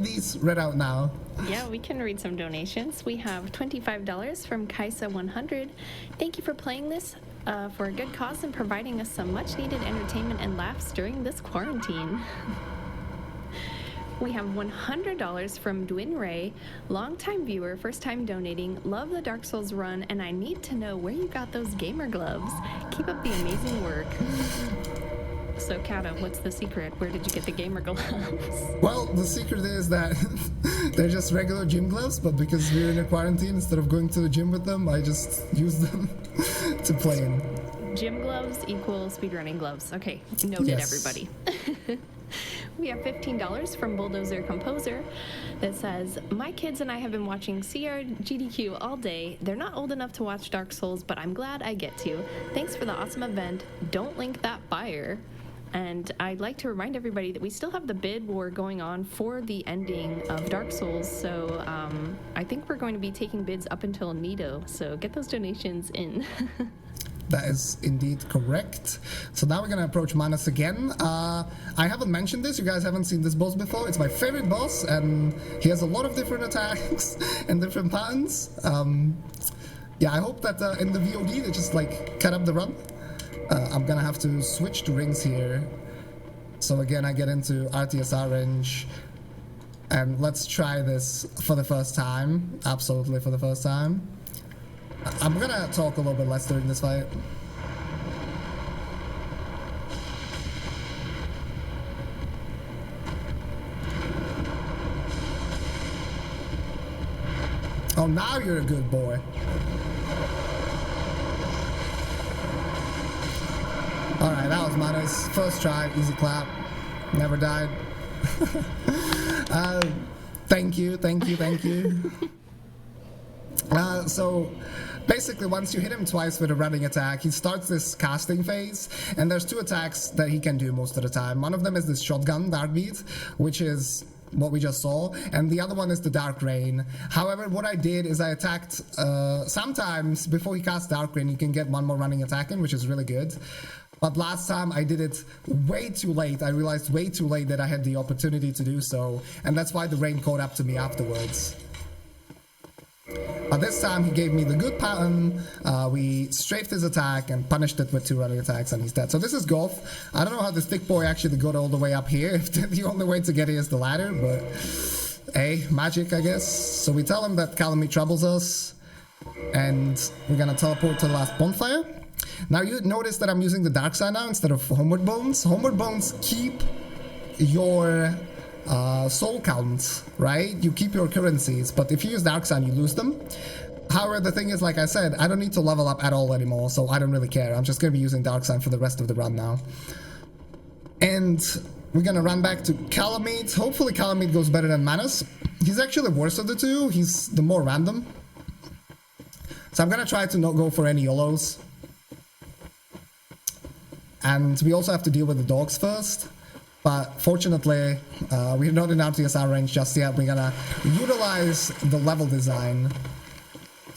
these read out now. Yeah, we can read some donations. We have $25 from Kaisa100. Thank you for playing this for a good cause and providing us some much-needed entertainment and laughs during this quarantine. We have $100 from Dwin Ray, longtime viewer, first time donating. Love the Dark Souls run, and I need to know where you got those gamer gloves. Keep up the amazing work. So, Kata, what's the secret? Where did you get the gamer gloves? Well, the secret is that they're just regular gym gloves, but because we're in a quarantine, instead of going to the gym with them, I just use them to play in. Gym gloves equal speedrunning gloves. Okay, noted, yes. Everybody. We have $15 from Bulldozer Composer that says, my kids and I have been watching CRGDQ all day. They're not old enough to watch Dark Souls, but I'm glad I get to. Thanks for the awesome event. Don't link that buyer. And I'd like to remind everybody that we still have the bid war going on for the ending of Dark Souls. So I think we're going to be taking bids up until Nido. So get those donations in. That is indeed correct. So now we're gonna approach Manus again. I haven't mentioned this, you guys haven't seen this boss before. It's my favorite boss, and he has a lot of different attacks and different patterns. Yeah, I hope that in the VOD they just like cut up the run. I'm gonna have to switch to rings here. So again, I get into RTSR range. And let's try this for the first time. Absolutely for the first time. I'm gonna talk a little bit less during this fight. Oh, now you're a good boy. Alright, that was Manos. First try, easy clap. Never died. Thank you. So basically, once you hit him twice with a running attack, he starts this casting phase, and there's two attacks that he can do most of the time. One of them is this shotgun dark beat, which is what we just saw, and the other one is the Dark Rain. However, what I did is I attacked, sometimes before he casts Dark Rain, you can get one more running attack in, which is really good. But last time I did it way too late. I realized way too late that I had the opportunity to do so, and that's why the rain caught up to me afterwards. But this time he gave me the good pattern. We strafed his attack and punished it with two running attacks, and he's dead. So this is golf. I don't know how the stick boy actually got all the way up here. If the only way to get here is the ladder, but hey, magic, I guess. So we tell him that Calamity troubles us, and we're gonna teleport to the last bonfire. Now you notice that I'm using the dark side now instead of homeward bones. Homeward bones keep your soul count, right? You keep your currencies, but if you use dark side, you lose them. However, the thing is, like I said, I don't need to level up at all anymore, so I don't really care. I'm just gonna be using dark side for the rest of the run now. And we're gonna run back to Calamite. Hopefully Calamite goes better than Manus. He's actually the worst of the two. He's the more random. So I'm gonna try to not go for any YOLOs. And we also have to deal with the dogs first. But fortunately, we're not in RTSR range just yet. We're gonna utilize the level design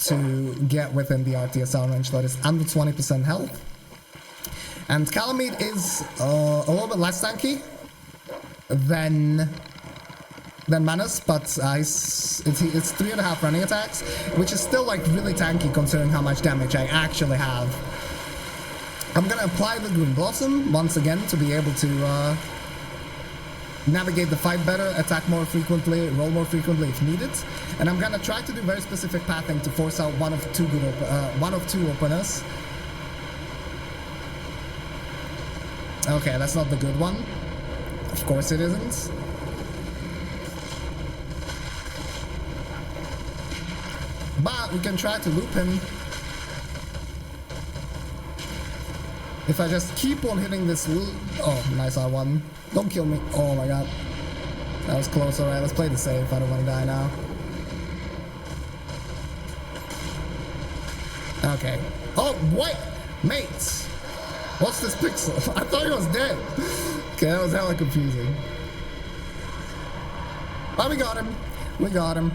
to get within the RTSR range that is under 20% health. And Calamite is a little bit less tanky than Manus, but it's 3.5 running attacks, which is still like really tanky considering how much damage I actually have. I'm gonna apply the Green Blossom once again to be able to navigate the fight better, attack more frequently, roll more frequently if needed, and I'm gonna try to do very specific pathing to force out one of two openers. Okay, that's not the good one. Of course it isn't. But we can try to loop him. If I just keep on hitting this oh, nice R1. Don't kill me. Oh my god. That was close. Alright, let's play the safe. I don't want to die now. Okay. Oh, what? Mates! What's this pixel? I thought he was dead. Okay, that was hella confusing. But we got him. We got him.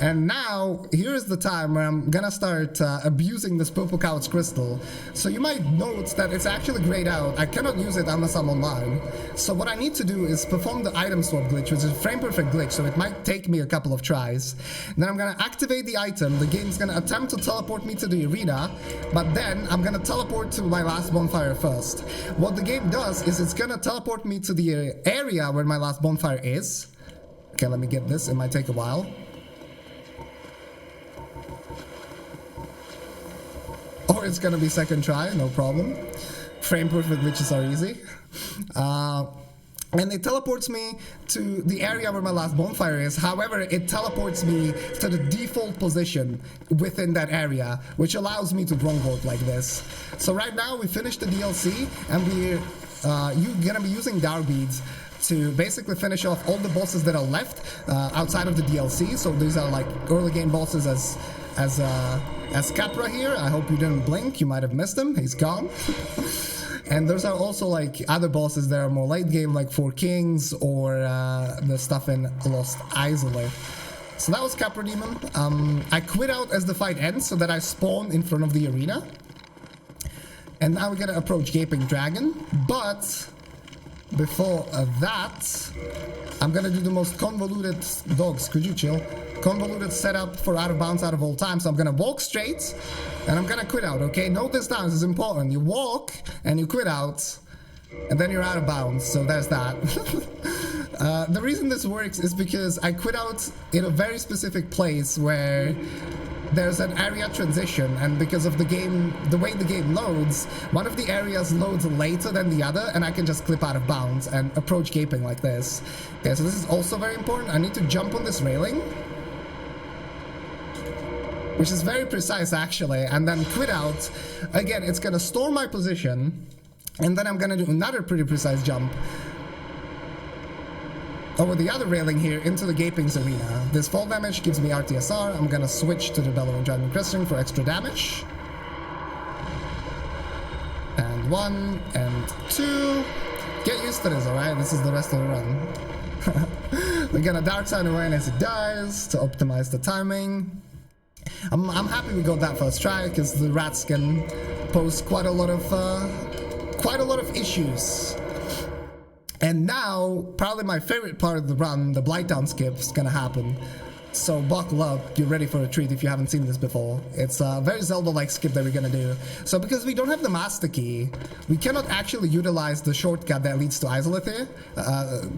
And now, here's the time where I'm gonna start abusing this Purple Couch Crystal. So you might note that it's actually grayed out. I cannot use it unless I'm online. So what I need to do is perform the item swap glitch, which is a frame perfect glitch, so it might take me a couple of tries. Then I'm gonna activate the item, the game's gonna attempt to teleport me to the arena, but then I'm gonna teleport to my last bonfire first. What the game does is it's gonna teleport me to the area where my last bonfire is. Okay, let me get this, it might take a while. Or it's gonna be second try, no problem. Frame perfect glitches are easy. And it teleports me to the area where my last bonfire is. However, it teleports me to the default position within that area, which allows me to wrong warp like this. So right now we finished the DLC, and you're gonna be using Dark Beads to basically finish off all the bosses that are left outside of the DLC. So these are like early game bosses as Capra here. I hope you didn't blink, you might have missed him, he's gone. And those are also like other bosses that are more late game, like Four Kings or the stuff in Lost Isolate. So that was Capra Demon. I quit out as the fight ends so that I spawn in front of the arena. And now we're gonna approach Gaping Dragon, but before that, I'm gonna do the most convoluted, dogs, could you chill? Convoluted setup for out of bounds out of all time. So I'm gonna walk straight and I'm gonna quit out, okay? Note this down, this is important. You walk and you quit out and then you're out of bounds, so there's that. The reason this works is because I quit out in a very specific place where there's an area transition, and because of the game, the way the game loads, one of the areas loads later than the other, and I can just clip out of bounds and approach gaping like this. Okay, so this is also very important. I need to jump on this railing, which is very precise actually, and then quit out. Again, it's gonna store my position, and then I'm gonna do another pretty precise jump over the other railing here into the Gaping's arena. This fall damage gives me RTSR. I'm gonna switch to the Bellowing Dragon Cresting for extra damage. And 1 and 2. Get used to this, alright? This is the rest of the run. We're gonna Dark Side away as it dies to optimize the timing. I'm happy we got that first try because the rats can pose quite a lot of issues. And now, probably my favorite part of the run, the Blighttown skip, is gonna happen. So buckle up, get ready for a treat if you haven't seen this before. It's a very Zelda-like skip that we're gonna do. So because we don't have the master key, we cannot actually utilize the shortcut that leads to Izalith here,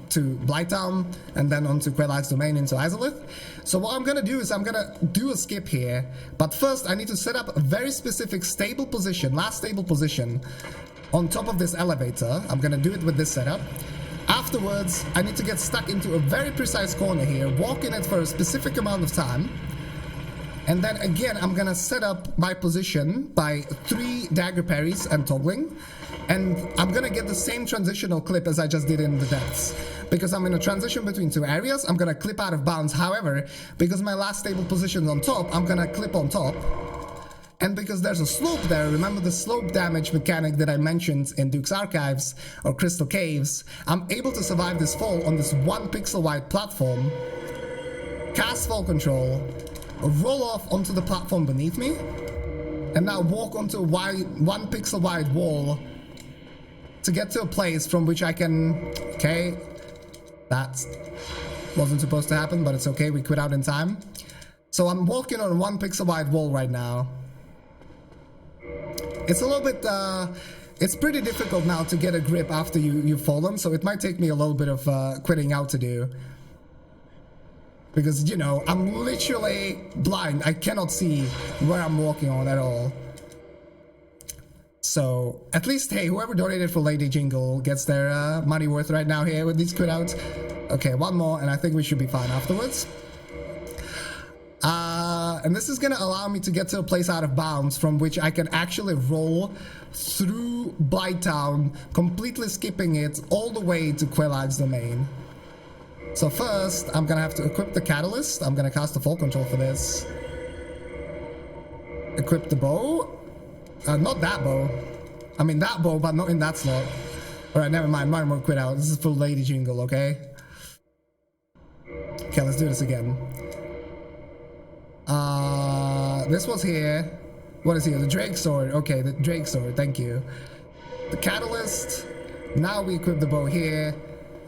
to Blighttown, and then onto Quelaag's Domain into Izalith. So what I'm gonna do is I'm gonna do a skip here, but first I need to set up a very specific stable position, last stable position, on top of this elevator. I'm gonna do it with this setup. Afterwards, I need to get stuck into a very precise corner here, walk in it for a specific amount of time, and then again, I'm gonna set up my position by 3 dagger parries and toggling, and I'm gonna get the same transitional clip as I just did in the depths. Because I'm in a transition between 2 areas, I'm gonna clip out of bounds. However, because my last stable position is on top, I'm gonna clip on top. And because there's a slope there, remember the slope damage mechanic that I mentioned in Duke's Archives or Crystal Caves, I'm able to survive this fall on this 1 pixel wide platform, cast fall control, roll off onto the platform beneath me, and now walk onto a 1 pixel wide wall to get to a place from which I can... Okay, that wasn't supposed to happen, but it's okay, we quit out in time. So I'm walking on a 1 pixel wide wall right now. It's a little bit, it's pretty difficult now to get a grip after you've fallen, so it might take me a little bit of quitting out to do. Because, you know, I'm literally blind. I cannot see where I'm walking on at all. So, at least, hey, whoever donated for Lady Jingle gets their money worth right now here with these quit outs. Okay, one more, and I think we should be fine afterwards. And this is gonna allow me to get to a place out of bounds from which I can actually roll through Blighttown, completely skipping it all the way to Quelaag's Domain. So first, I'm gonna have to equip the catalyst. I'm gonna cast the fall control for this. Equip the bow. Not that bow. I mean that bow, but not in that slot. Alright, never mind. Mine won't quit out. This is for Lady Jingle, okay? Okay, let's do this again. This was here. What is here? The Drake Sword. Okay, the Drake Sword. Thank you. The catalyst. Now we equip the bow here.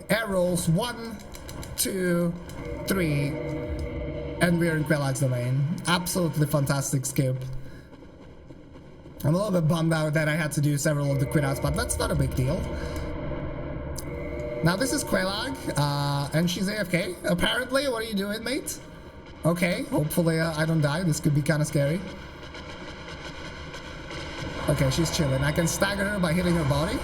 Air rolls. 1, 2, 3. And we're in Quelaag's Domain. Absolutely fantastic skip. I'm a little bit bummed out that I had to do several of the quit outs, but that's not a big deal. Now this is Quelaag, and she's AFK. Apparently, what are you doing, mate? Okay, hopefully I don't die. This could be kind of scary. Okay, she's chilling. I can stagger her by hitting her body.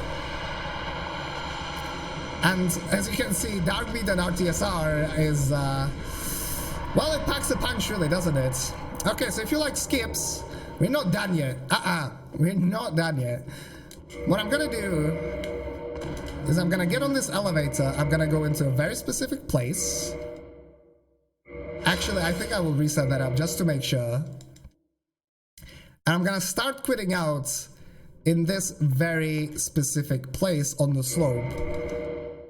And as you can see, Dark Beat and RTSR is, well, it packs a punch really, doesn't it? Okay, so if you like skips, we're not done yet. We're not done yet. What I'm gonna do is I'm gonna get on this elevator. I'm gonna go into a very specific place. Actually, I think I will reset that up just to make sure. And I'm gonna start quitting out in this very specific place on the slope.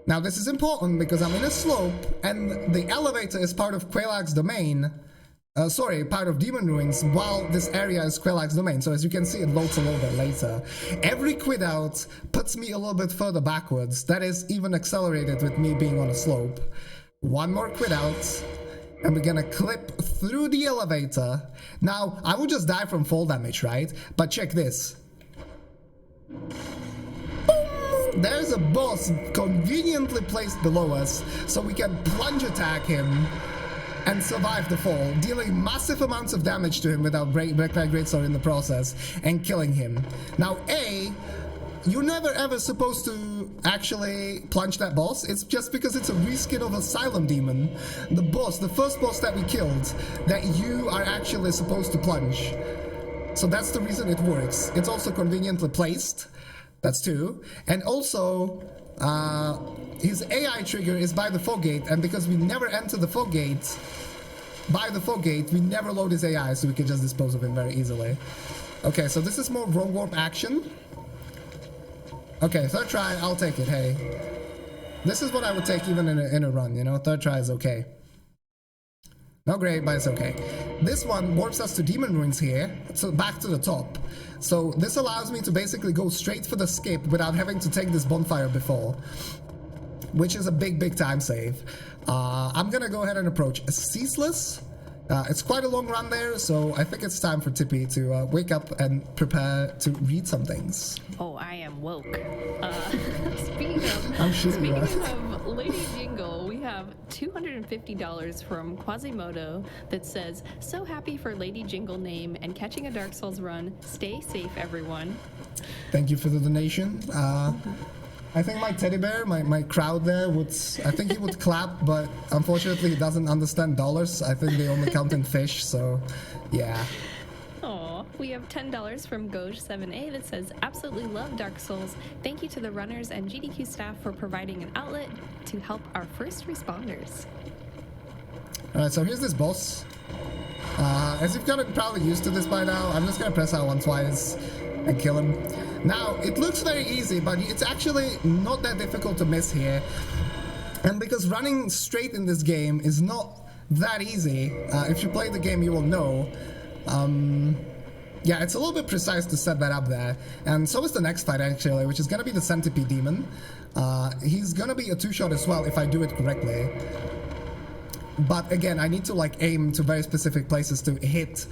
Now, this is important because I'm in a slope and the elevator is part of Quelaag's Domain, sorry, part of Demon Ruins, while this area is Quellax's domain. So as you can see, it loads a little bit later. Every quit out puts me a little bit further backwards. That is even accelerated with me being on a slope. One more quit out, and we're gonna clip through the elevator. Now, I would just die from fall damage, right? But check this. Boom! There's a boss conveniently placed below us, so we can plunge attack him and survive the fall, dealing massive amounts of damage to him without Breakback Greatsword in the process, and killing him. Now, you're never ever supposed to actually plunge that boss. It's just because it's a reskin of Asylum Demon. The boss, the first boss that we killed, that you are actually supposed to plunge. So that's the reason it works. It's also conveniently placed. That's 2. And also, his AI trigger is by the fog gate, and because we never enter the fog gate, by the fog gate, we never load his AI, so we can just dispose of him very easily. Okay, so this is more Rogue Warp action. Okay, third try, I'll take it, hey. This is what I would take even in a run, you know? Third try is okay. Not great, but it's okay. This one warps us to Demon Ruins here, so back to the top. So this allows me to basically go straight for the skip without having to take this bonfire before, which is a big time save. I'm gonna go ahead and approach Ceaseless. It's quite a long run there, so I think it's time for Tippy to wake up and prepare to read some things. Oh, I am woke. Speaking of Lady Jingle, we have $250 from Quasimodo that says, "So happy for Lady Jingle name and catching a Dark Souls run. Stay safe, everyone." Thank you for the donation. I think my teddy bear, my crowd there I think he would clap, but unfortunately he doesn't understand dollars. I think they only count in fish, so yeah. Aw, we have $10 from Goj7A that says, "Absolutely love Dark Souls. Thank you to the runners and GDQ staff for providing an outlet to help our first responders." Alright, so here's this boss. As you've gotten probably used to this by now, I'm just gonna press R1 twice and kill him. Now, it looks very easy, but it's actually not that difficult to miss here. And because running straight in this game is not that easy, if you play the game you will know. Yeah, it's a little bit precise to set that up there. And so is the next fight actually, which is gonna be the Centipede Demon. He's gonna be a 2-shot as well if I do it correctly. But again, I need to like aim to very specific places to hit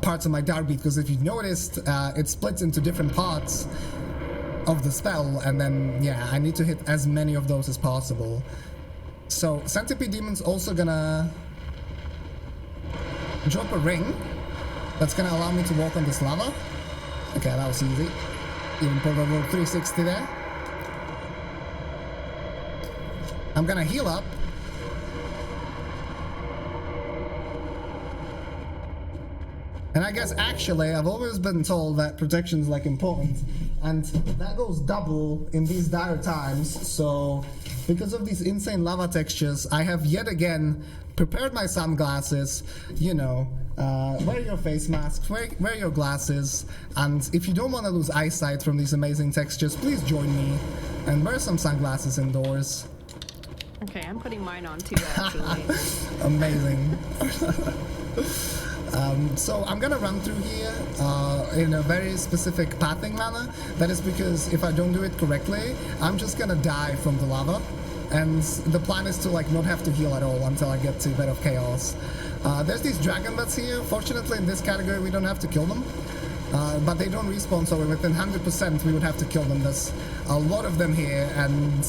parts of my dark beat, because if you noticed, it splits into different parts of the spell, and then yeah, I need to hit as many of those as possible. So Centipede Demon's also gonna drop a ring that's gonna allow me to walk on this lava. Okay, that was easy. Even pulled a little 360 there. I'm gonna heal up. And I guess actually, I've always been told that protection's like important, and that goes double in these dire times. So because of these insane lava textures, I have yet again prepared my sunglasses, you know, wear your face mask, wear your glasses, and if you don't want to lose eyesight from these amazing textures, please join me and wear some sunglasses indoors. Okay, I'm putting mine on too, actually. Amazing. So I'm gonna run through here in a very specific pathing manner. That is because if I don't do it correctly, I'm just gonna die from the lava. And the plan is to like not have to heal at all until I get to Bed of Chaos. There's these dragon bats here. Fortunately in this category we don't have to kill them. But they don't respawn, so within 100% we would have to kill them. There's a lot of them here, and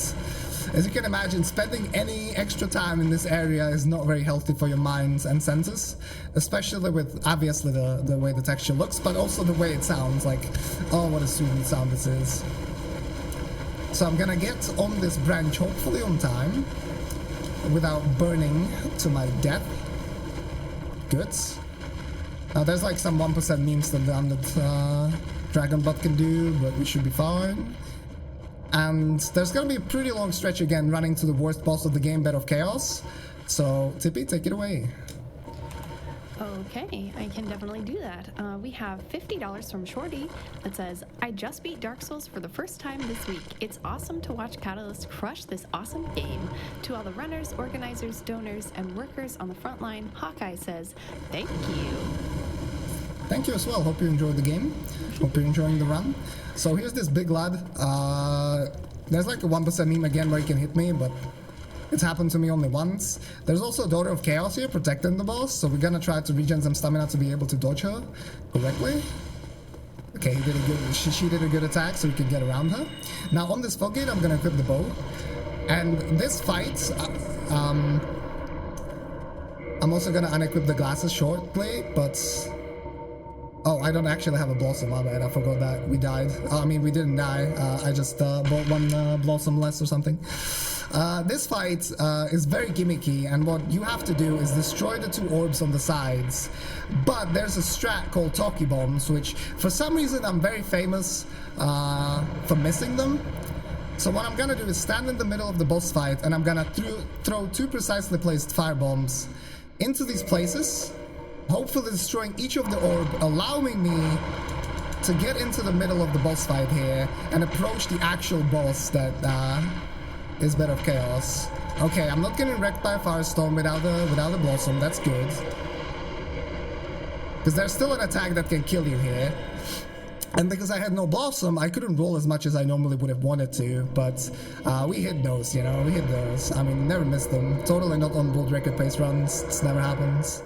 as you can imagine, spending any extra time in this area is not very healthy for your minds and senses, especially with obviously the way the texture looks, but also the way it sounds. Like, oh, what a soothing sound this is. So I'm gonna get on this branch hopefully on time without burning to my death. Good. Now there's like some 1% memes that Dragon Bot can do, but we should be fine. And there's gonna be a pretty long stretch again running to the worst boss of the game, Bed of Chaos. So, Tippy, take it away. Okay, I can definitely do that. We have $50 from Shorty that says, I just beat Dark Souls for the first time this week. It's awesome to watch catalystz crush this awesome game. To all the runners, organizers, donors, and workers on the front line, Hawkeye says, thank you. Thank you as well. Hope you enjoyed the game. Hope you're enjoying the run. So here's this big lad. There's like a 1% meme again where he can hit me, but it's happened to me only once. There's also a Daughter of Chaos here protecting the boss, so we're gonna try to regen some stamina to be able to dodge her correctly. Okay, she did a good attack, so we can get around her. Now on this fog gate, I'm gonna equip the bow. And this fight, I'm also gonna unequip the glasses shortly, but... Oh, I don't actually have a blossom, my bad, I forgot that. We died. I mean, we didn't die, I just bought one blossom less or something. This fight is very gimmicky, and what you have to do is destroy the two orbs on the sides. But there's a strat called Talkie Bombs, which for some reason I'm very famous for missing them. So what I'm gonna do is stand in the middle of the boss fight, and I'm gonna throw two precisely placed fire bombs into these places, hopefully destroying each of the orb, allowing me to get into the middle of the boss fight here and approach the actual boss that is Bed of Chaos. Okay, I'm not getting wrecked by a Firestorm without a Blossom, that's good. Because there's still an attack that can kill you here. And because I had no Blossom, I couldn't roll as much as I normally would have wanted to, but we hit those, you know, we hit those. I mean, never missed them. Totally not on world record pace runs, this never happens.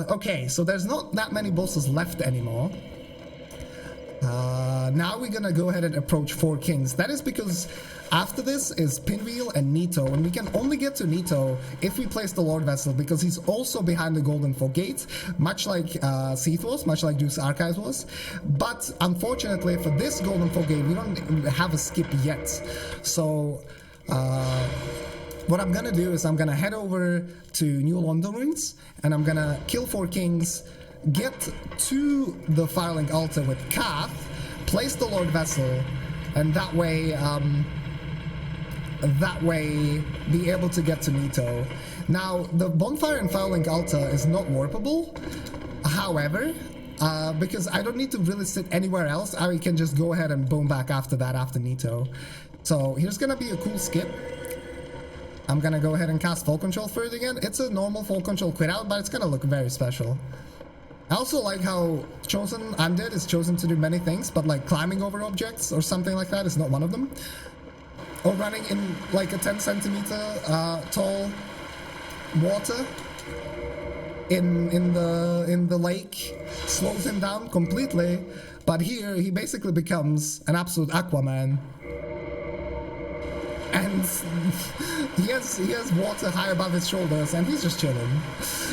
Okay, so there's not that many bosses left anymore. Now we're gonna go ahead and approach 4 kings. That is because after this is Pinwheel and Nito, and we can only get to Nito if we place the Lord Vessel, because he's also behind the Golden Fog Gate, much like Seath was, much like Duke's Archives was. But unfortunately for this Golden Fog Gate, we don't have a skip yet. So what I'm gonna do is I'm gonna head over to New London Ruins, and I'm gonna kill 4 kings, get to the Firelink altar with Kath, place the Lord Vessel, and that way be able to get to Nito. Now, the Bonfire and Firelink altar is not warpable, however, because I don't need to really sit anywhere else, I can just go ahead and boom back after that, after Nito. So here's gonna be a cool skip. I'm gonna go ahead and cast Fall Control for it again. It's a normal Fall Control quit out, but it's gonna look very special. I also like how Chosen Undead is chosen to do many things, but like climbing over objects or something like that is not one of them. Or running in like a 10 centimeter tall water in the lake slows him down completely. But here he basically becomes an absolute Aquaman. And he has water high above his shoulders, and he's just chilling.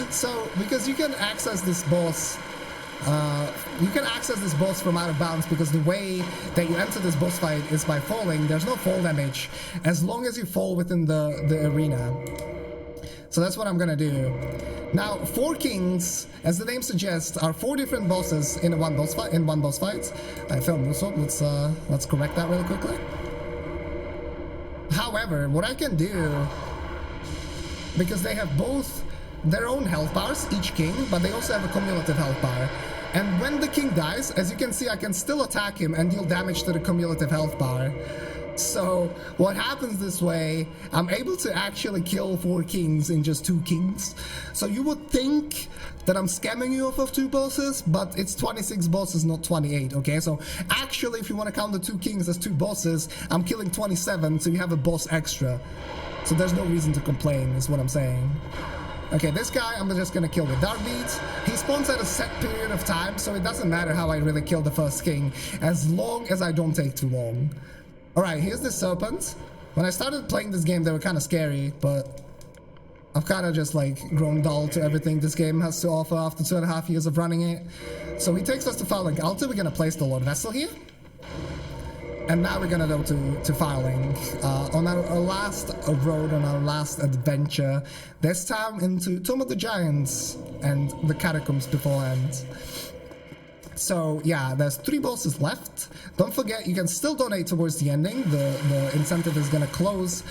So, because you can access this boss, from out of bounds, because the way that you enter this boss fight is by falling. There's no fall damage as long as you fall within the arena. So that's what I'm gonna do. Now, 4 kings, as the name suggests, are 4 different bosses in one boss fight. I fell Musop. Let's correct that really quickly. However, what I can do, because they have both their own health bars, each king, but they also have a cumulative health bar. And when the king dies, as you can see, I can still attack him and deal damage to the cumulative health bar. So what happens this way, I'm able to actually kill 4 kings in just 2 kings. So you would think that I'm scamming you off of 2 bosses, but it's 26 bosses, not 28, okay? So actually, if you want to count the 2 kings as 2 bosses, I'm killing 27, so you have a boss extra. So there's no reason to complain, is what I'm saying. Okay, this guy I'm just gonna kill with Dark Beads. He spawns at a set period of time, so it doesn't matter how I really kill the first king, as long as I don't take too long. Alright, here's the serpent. When I started playing this game, they were kind of scary, but I've kind of just like grown dull to everything this game has to offer after 2.5 years of running it. So he takes us to Firelink Altar. We're gonna place the Lord Vessel here. And now we're gonna go to Firelink on our last road, on our last adventure. This time into Tomb of the Giants and the Catacombs beforehand. So yeah, there's 3 bosses left. Don't forget, you can still donate towards the ending. The incentive is gonna close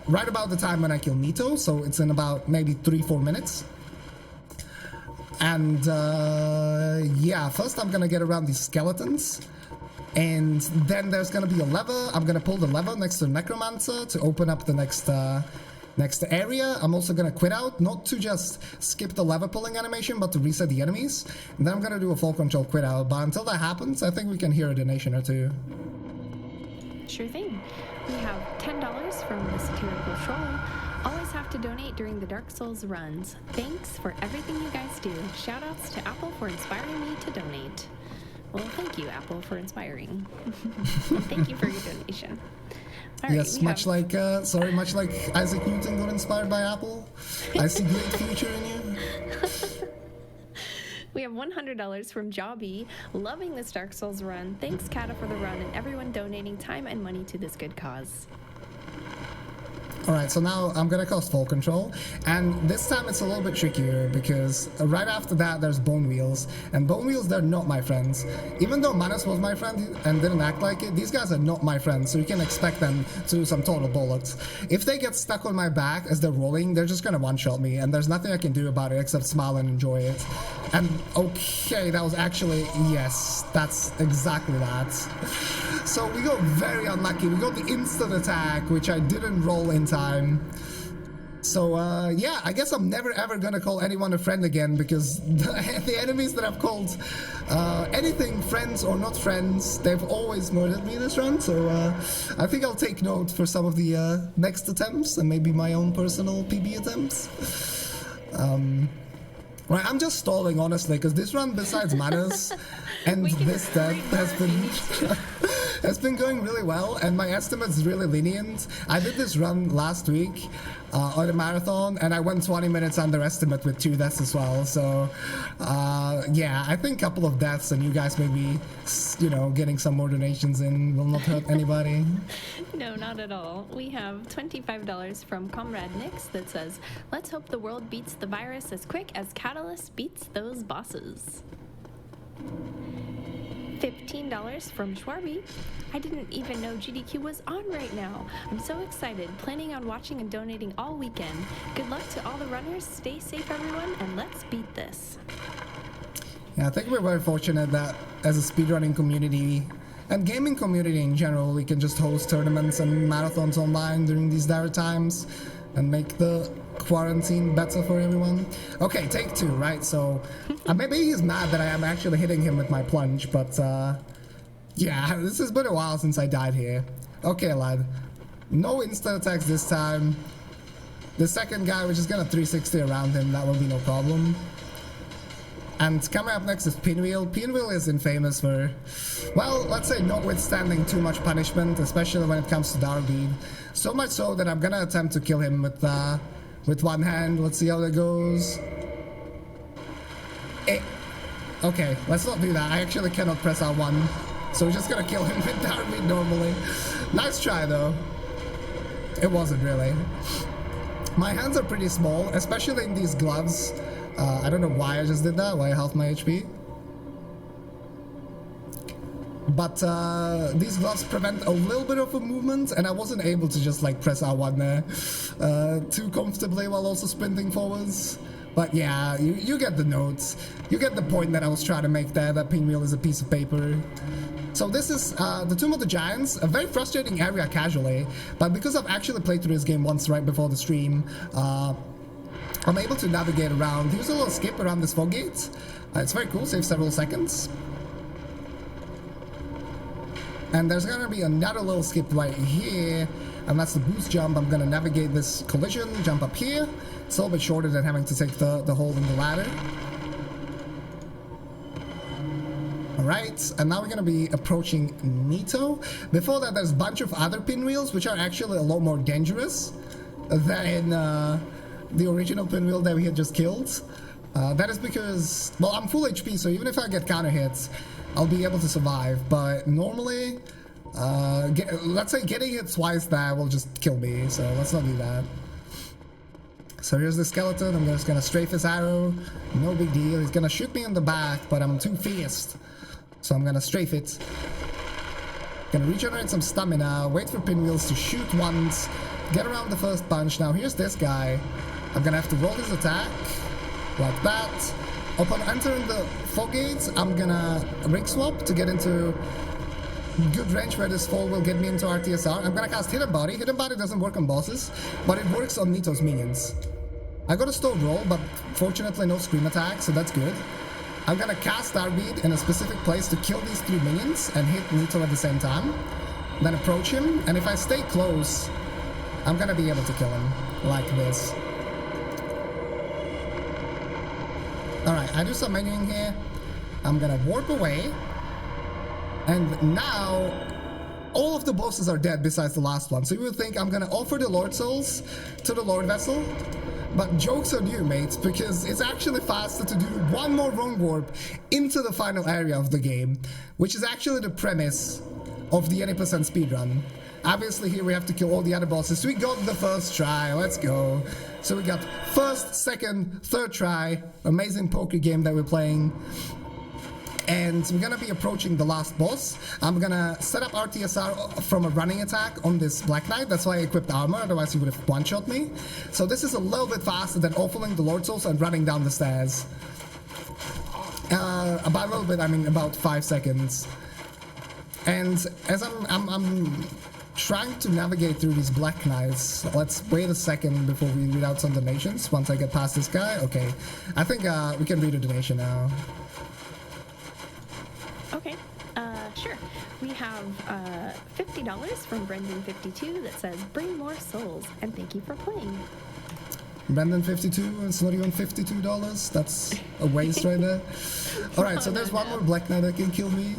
right about the time when I kill Nito, so it's in about maybe 3-4 minutes. And yeah, first I'm gonna get around these skeletons. And then there's gonna be a lever. I'm gonna pull the lever next to the Necromancer to open up the next area. I'm also gonna quit out, not to just skip the lever pulling animation, but to reset the enemies. And then I'm gonna do a full control quit out. But until that happens, I think we can hear a donation or two. Sure thing. We have $10 from the Satirical Troll. Always have to donate during the Dark Souls runs. Thanks for everything you guys do. Shoutouts to Apple for inspiring me to donate. Well, thank you, Apple, for inspiring. And thank you for your donation. All yes, right, much like Isaac Newton got inspired by Apple. I see great future in you. We have $100 from Jobby, loving this Dark Souls run. Thanks, Kata, for the run, and everyone donating time and money to this good cause. Alright, so now I'm gonna cast Full Control, and this time it's a little bit trickier because right after that there's Bone Wheels, and Bone Wheels, they're not my friends. Even though Manus was my friend and didn't act like it, these guys are not my friends, so you can expect them to do some total bullets. If they get stuck on my back as they're rolling, they're just gonna one-shot me, and there's nothing I can do about it except smile and enjoy it. And okay, that was actually, yes, that's exactly that. So we got very unlucky. We got the instant attack, which I didn't roll in time. So yeah, I guess I'm never ever gonna call anyone a friend again, because the enemies that I've called anything friends or not friends, they've always murdered me this run. So I think I'll take note for some of the next attempts and maybe my own personal PB attempts. Right, I'm just stalling, honestly, because this run, besides Manus and this death, has been going really well, and my estimate's really lenient. I did this run last week on a marathon, and I went 20 minutes under estimate with 2 deaths as well. So yeah, I think a couple of deaths and you guys maybe, you know, getting some more donations in will not hurt anybody. No, not at all. We have $25 from Comrade Nix that says, let's hope the world beats the virus as quick as catalystz beats those bosses. $15 from Schwarby. I didn't even know GDQ was on right now. I'm so excited, planning on watching and donating all weekend. Good luck to all the runners, stay safe everyone, and let's beat this. Yeah, I think we're very fortunate that as a speedrunning community and gaming community in general, we can just host tournaments and marathons online during these dire times and make the quarantine better for everyone. Okay, take 2, right? So maybe he's mad that I am actually hitting him with my plunge, but yeah, this has been a while since I died here. Okay, lad. No instant attacks this time. The second guy, we're just gonna 360 around him, that will be no problem. And coming up next is Pinwheel. Pinwheel is infamous for, well, let's say notwithstanding too much punishment, especially when it comes to Darkbead. So much so that I'm gonna attempt to kill him with one hand. Let's see how that goes. Okay, let's not do that. I actually cannot press R1. So we're just gonna kill him with Darkbead normally. Nice try though. It wasn't really. My hands are pretty small, especially in these gloves. I don't know why I just did that, why I halved my HP. But these gloves prevent a little bit of a movement, and I wasn't able to just like press R1 there too comfortably while also sprinting forwards. But yeah, you get the notes. You get the point that I was trying to make there, that Pinwheel is a piece of paper. So this is the Tomb of the Giants, a very frustrating area casually, but because I've actually played through this game once right before the stream, I'm able to navigate around. Here's a little skip around this fog gate. It's very cool, saves several seconds. And there's gonna be another little skip right here, and that's the boost jump. I'm gonna navigate this collision, jump up here. It's a little bit shorter than having to take the hold in the ladder. Alright, and now we're gonna be approaching Nito. Before that, there's a bunch of other pinwheels, which are actually a lot more dangerous than the original pinwheel that we had just killed. That is because, well, I'm full HP, so even if I get counter hits, I'll be able to survive. But normally, let's say getting hit twice there will just kill me, so let's not do that. So here's the skeleton. I'm just gonna strafe his arrow. No big deal. He's gonna shoot me in the back, but I'm too fast, so I'm gonna strafe it. Gonna regenerate some stamina. Wait for pinwheels to shoot once. Get around the first punch. Now here's this guy. I'm gonna have to roll his attack like that, Upon entering the fog gates, I'm gonna rig swap to get into good range where this fall will get me into RTSR. I'm gonna cast Hidden Body. Hidden Body doesn't work on bosses, but it works on Nito's minions. I got a stalled roll, but fortunately no scream attack, so that's good. I'm gonna cast Starbead in a specific place to kill these 3 minions and hit Nito at the same time. Then approach him, and if I stay close, I'm gonna be able to kill him, like this. Alright, I do some menuing here. I'm gonna warp away. And now, all of the bosses are dead besides the last one. So you would think I'm gonna offer the Lord Souls to the Lord Vessel. But joke's on you, mates, because it's actually faster to do one more wrong warp into the final area of the game, which is actually the premise of the 80% speedrun. Obviously here we have to kill all the other bosses. We got the first try, let's go. So we got first, second, third try. Amazing poker game that we're playing. And we're gonna be approaching the last boss. I'm gonna set up RTSR from a running attack on this Black Knight. That's why I equipped armor, otherwise he would have one-shot me. So this is a little bit faster than offering the Lord Souls and running down the stairs. By a little bit, I mean about 5 seconds. And as I'm trying to navigate through these Black Knights, let's wait a second before we read out some donations. Once I get past this guy, okay. I think we can read a donation now. Okay, sure. We have $50 from Brendan52 that says, "Bring more souls, and thank you for playing." Brendan52, it's not even $52. That's a waste right there. Alright, so there's one more Black Knight that can kill me.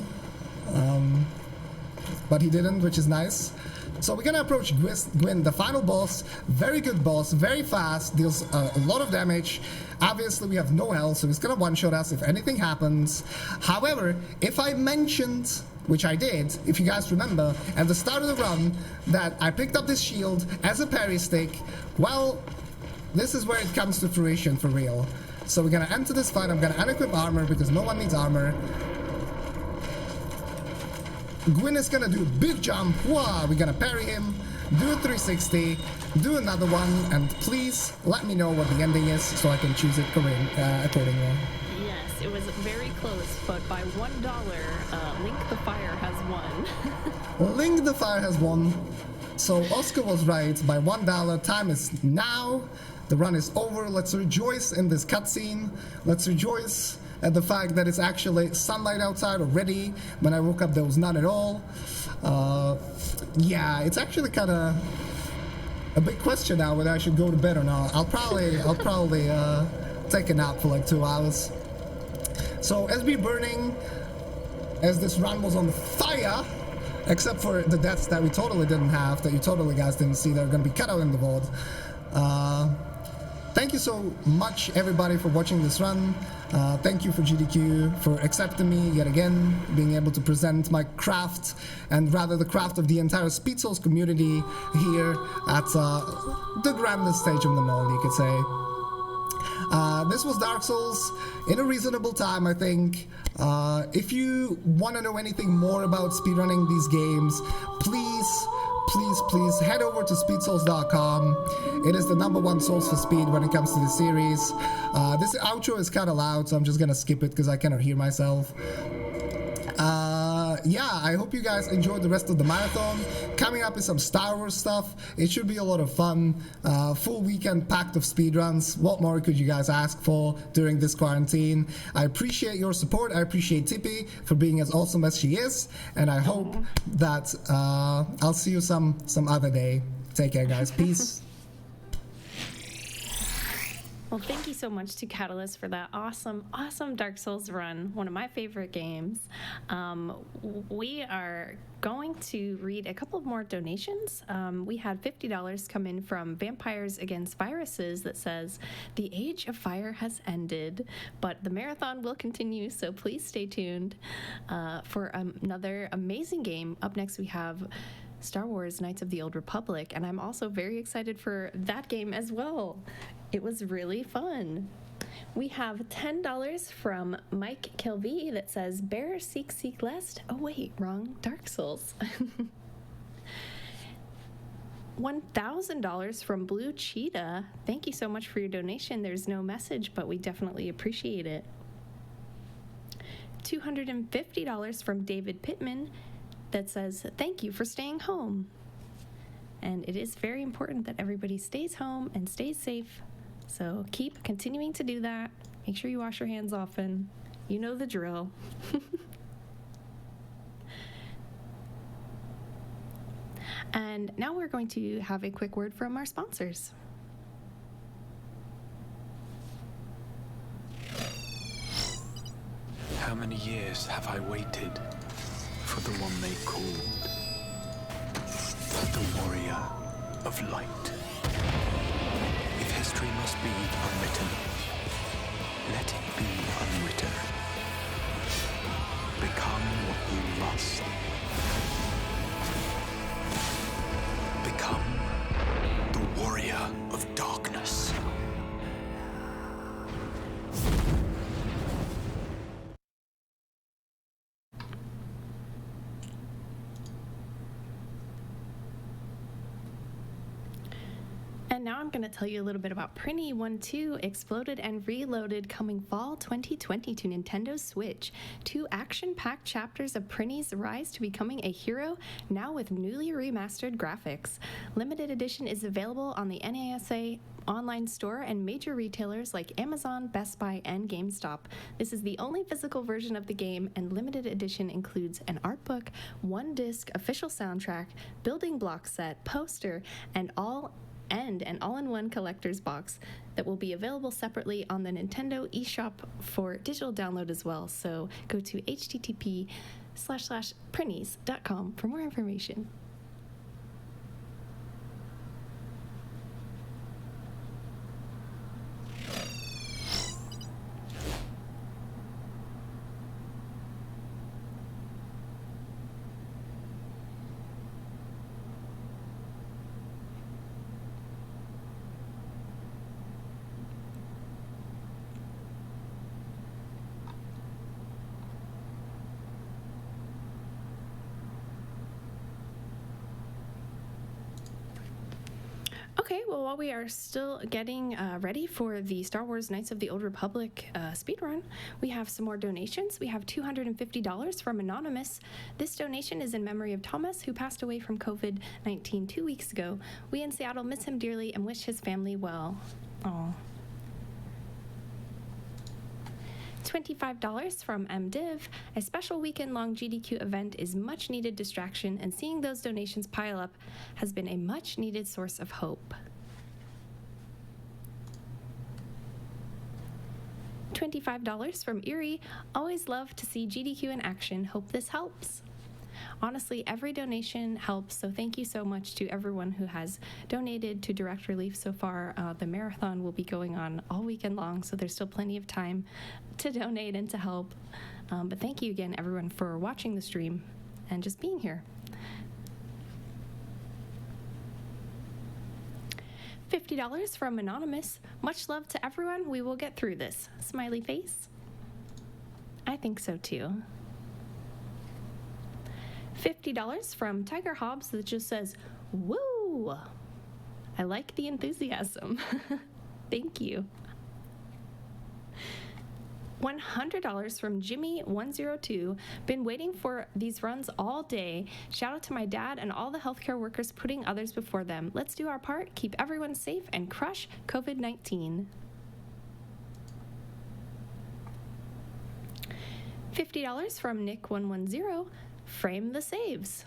But he didn't, which is nice. So we're gonna approach Gwyn, the final boss. Very good boss, very fast, deals a lot of damage. Obviously we have no health, so he's gonna one-shot us if anything happens. However, if I mentioned, which I did, if you guys remember, at the start of the run, that I picked up this shield as a parry stick, well, this is where it comes to fruition for real. So we're gonna enter this fight. I'm gonna unequip armor because no one needs armor. Gwyn is gonna do a big jump. Wow, we're gonna parry him, do a 360, do another one, and please let me know what the ending is so I can choose it accordingly. Yes, it was very close, but by $1, Link the Fire has won. Link the Fire has won. So Oscar was right. By $1, time is now. The run is over. Let's rejoice in this cutscene. Let's rejoice at the fact that it's actually sunlight outside already. When I woke up, there was none at all. Yeah, it's actually kind of a big question now whether I should go to bed or not. I'll probably take a nap for like 2 hours. So as we're burning, as this run was on fire, except for the deaths that we totally didn't have, that you totally guys didn't see, that are gonna be cut out in the VOD. Thank you so much, everybody, for watching this run. Thank you for GDQ for accepting me yet again, being able to present my craft, and rather the craft of the entire Speed Souls community here at the grandest stage of them all, you could say. This was Dark Souls in a reasonable time, I think. If you want to know anything more about speedrunning these games, please head over to speedsouls.com. It is the #1 source for speed when it comes to the series. This outro is kind of loud, so I'm just gonna skip it because I cannot hear myself. Yeah, I hope you guys enjoyed the rest of the marathon. Coming up is some Star Wars stuff. It should be a lot of fun. Full weekend packed of speedruns. What more could you guys ask for during this quarantine? I appreciate your support. I appreciate Tippy for being as awesome as she is. And I hope that I'll see you some other day. Take care, guys. Peace. Well, thank you so much to Catalystz for that awesome Dark Souls run, one of my favorite games. We are going to read a couple of more donations. We had $50 come in from Vampires Against Viruses that says, "The age of fire has ended, but the marathon will continue, so please stay tuned for another amazing game." Up next, we have Star Wars Knights of the Old Republic, and I'm also very excited for that game as well. It was really fun. We have $10 from Mike Kilvey that says, "Bear seek lest." Oh wait, wrong. Dark Souls. $1,000 from Blue Cheetah. Thank you so much for your donation. There's no message, but we definitely appreciate it. $250 from David Pittman that says, "Thank you for staying home." And it is very important that everybody stays home and stays safe. So keep continuing to do that. Make sure you wash your hands often. You know the drill. And now we're going to have a quick word from our sponsors. How many years have I waited for the one they called the Warrior of Light? If history must be unwritten, let it be unwritten. Become what you must. Become the Warrior of Darkness. And now I'm going to tell you a little bit about Prinny 1-2 Exploded and Reloaded, coming fall 2020 to Nintendo Switch. 2 action-packed chapters of Prinny's rise to becoming a hero, now with newly remastered graphics. Limited edition is available on the NASA online store and major retailers like Amazon, Best Buy, and GameStop. This is the only physical version of the game, and limited edition includes an art book, 1-disc official soundtrack, building block set, poster, and an all-in-one collector's box that will be available separately on the Nintendo eShop for digital download as well. So go to http://prinnies.com for more information. Okay, well, while we are still getting ready for the Star Wars Knights of the Old Republic speedrun, we have some more donations. We have $250 from Anonymous. This donation is in memory of Thomas, who passed away from COVID-19 2 weeks ago. We in Seattle miss him dearly and wish his family well. Aww. $25 from MDiv. A special weekend-long GDQ event is much-needed distraction, and seeing those donations pile up has been a much-needed source of hope. $25 from Erie. Always love to see GDQ in action. Hope this helps. Honestly, every donation helps, so thank you so much to everyone who has donated to Direct Relief so far. The marathon will be going on all weekend long, so there's still plenty of time to donate and to help. But thank you again, everyone, for watching the stream and just being here. $50 from Anonymous. Much love to everyone. We will get through this. Smiley face. I think so too. $50 from Tiger Hobbs that just says, "Woo!" I like the enthusiasm. Thank you. $100 from Jimmy102. Been waiting for these runs all day. Shout out to my dad and all the healthcare workers putting others before them. Let's do our part, keep everyone safe, and crush COVID-19. $50 from Nick110. Frame the saves.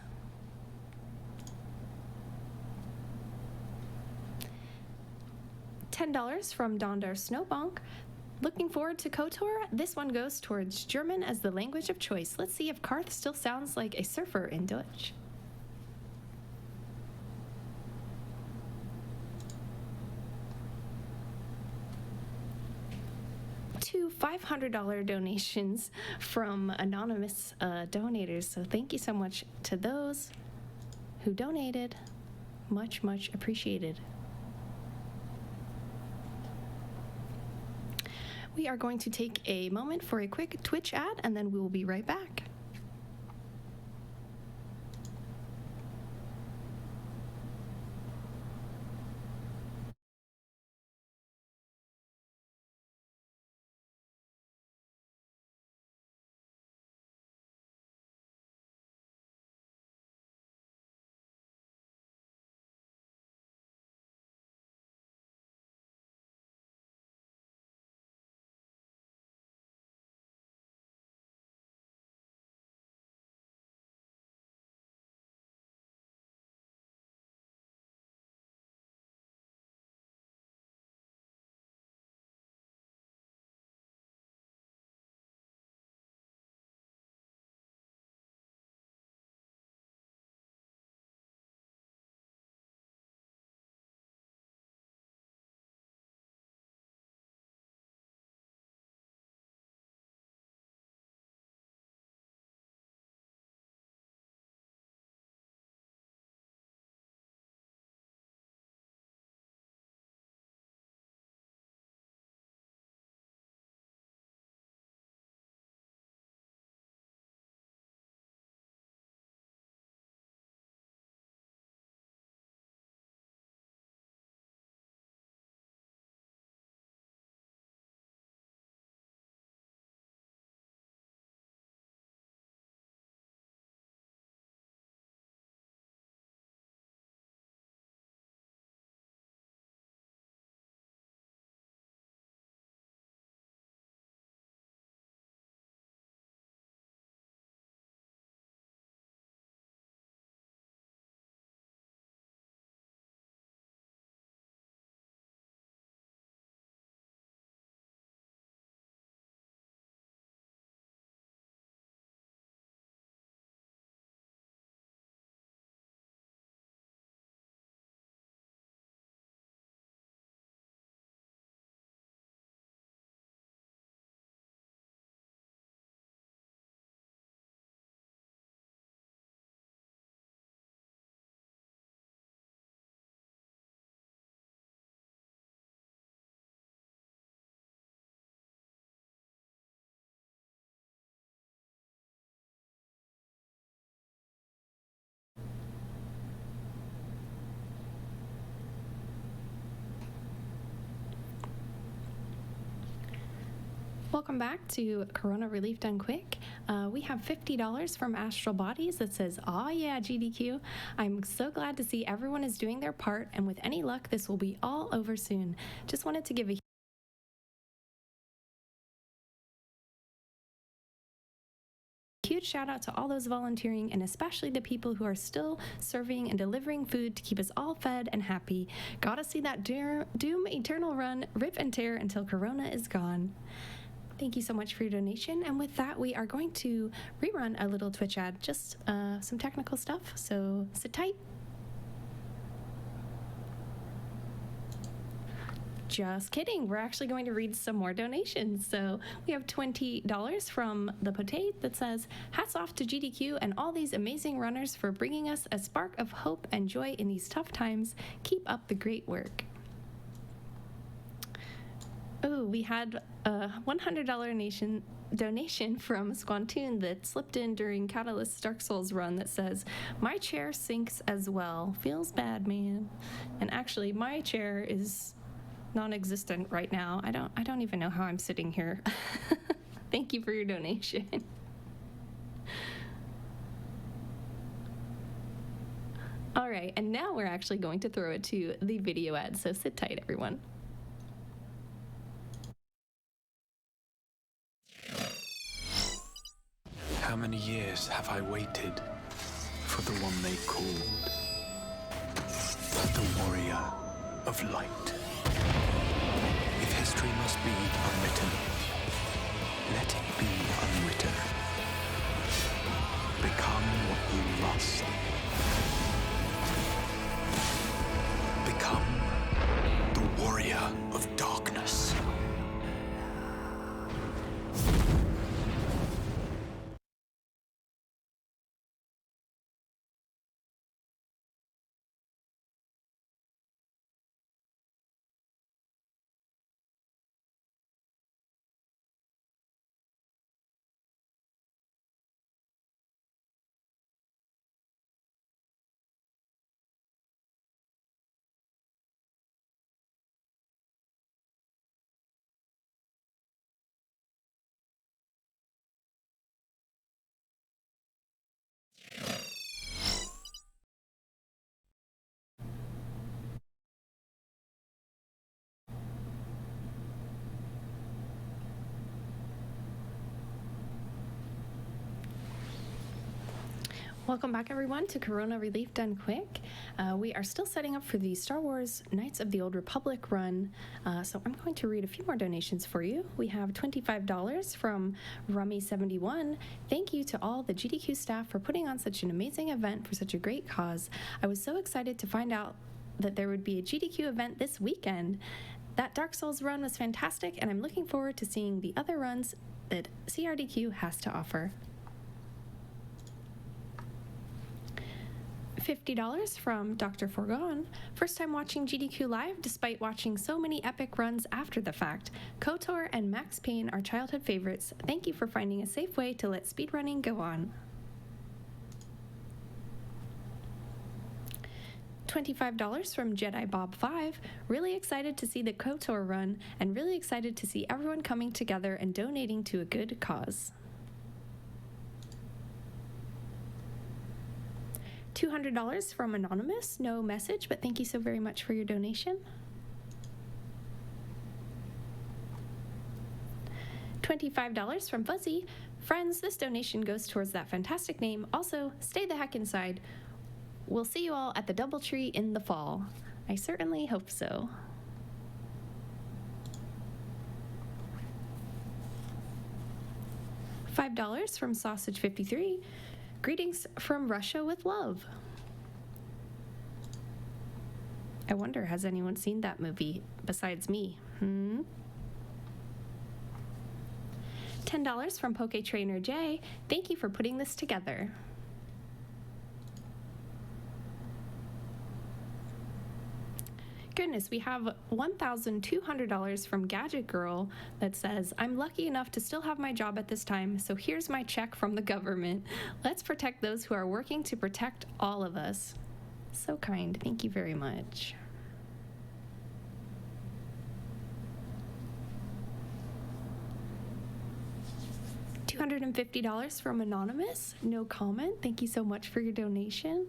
$10 from Dondar Snowbonk. Looking forward to KOTOR. This one goes towards German as the language of choice. Let's see if Karth still sounds like a surfer in Dutch. Two $500 donations from anonymous donators. So thank you so much to those who donated. Much, much appreciated. We are going to take a moment for a quick Twitch ad, and then we will be right back. Welcome back to Corona Relief Done Quick. We have $50 from Astral Bodies that says, "Aw yeah, GDQ. I'm so glad to see everyone is doing their part, and with any luck, this will be all over soon. Just wanted to give a huge shout out to all those volunteering, and especially the people who are still serving and delivering food to keep us all fed and happy. Gotta see that Doom Eternal run rip and tear until Corona is gone." Thank you so much for your donation. And with that, we are going to rerun a little Twitch ad, just some technical stuff, so sit tight. Just kidding. We're actually going to read some more donations. So we have $20 from the Potate that says, "Hats off to GDQ and all these amazing runners for bringing us a spark of hope and joy in these tough times. Keep up the great work." Oh, we had a $100 donation from Squantoon that slipped in during Catalyst's Dark Souls run that says, "My chair sinks as well. Feels bad, man." And actually, my chair is non-existent right now. I don't even know how I'm sitting here. Thank you for your donation. All right, and now we're actually going to throw it to the video ad, so sit tight, everyone. How many years have I waited for the one they called the Warrior of Light? If history must be unwritten, let it be unwritten. Become what you must. Become the Warrior of Darkness. Welcome back, everyone, to Corona Relief Done Quick. We are still setting up for the Star Wars Knights of the Old Republic run, so I'm going to read a few more donations for you. We have $25 from Rummy71. "Thank you to all the GDQ staff for putting on such an amazing event for such a great cause. I was so excited to find out that there would be a GDQ event this weekend. That Dark Souls run was fantastic, and I'm looking forward to seeing the other runs that CRDQ has to offer." $50 from Dr. Forgone. "First time watching GDQ live despite watching so many epic runs after the fact. KOTOR and Max Payne are childhood favorites. Thank you for finding a safe way to let speedrunning go on." $25 from Jedi Bob 5. "Really excited to see the KOTOR run and really excited to see everyone coming together and donating to a good cause." $200 from Anonymous. No message, but thank you so very much for your donation. $25 from Fuzzy. "Friends, this donation goes towards that fantastic name. Also, stay the heck inside. We'll see you all at the Doubletree in the fall." I certainly hope so. $5 from Sausage53. "Greetings from Russia with love." I wonder, has anyone seen that movie besides me? $10 from Poke Trainer J. "Thank you for putting this together." Goodness, we have $1,200 from Gadget Girl that says, "I'm lucky enough to still have my job at this time, so here's my check from the government. Let's protect those who are working to protect all of us." So kind. Thank you very much. $250 from Anonymous. No comment. Thank you so much for your donation.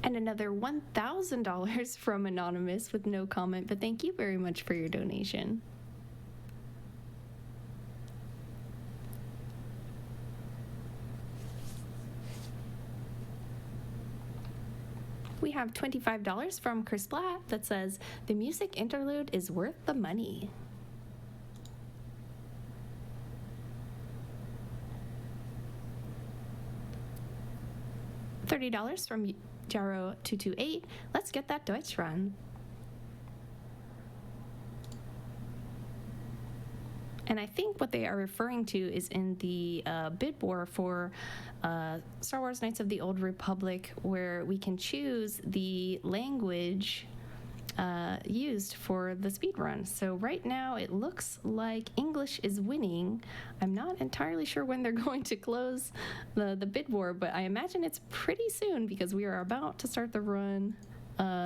And another $1,000 from Anonymous with no comment, but thank you very much for your donation. We have $25 from Chris Blatt that says, the music interlude is worth the money. $30 from Jaro228. Let's get that Deutsch run. And I think what they are referring to is in the bid war for Star Wars Knights of the Old Republic, where we can choose the language used for the speed run. So right now it looks like English is winning. I'm not entirely sure when they're going to close the bid war, but I imagine it's pretty soon because we are about to start the run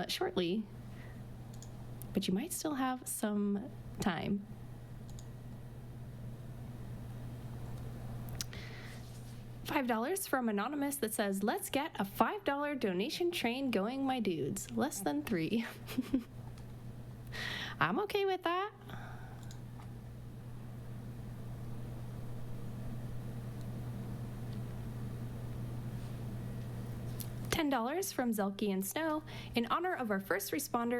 shortly. But you might still have some time. $5 from Anonymous that says, let's get a $5 donation train going, my dudes. Less than 3. I'm okay with that. $10 from Zelky and Snow in honor of our first responder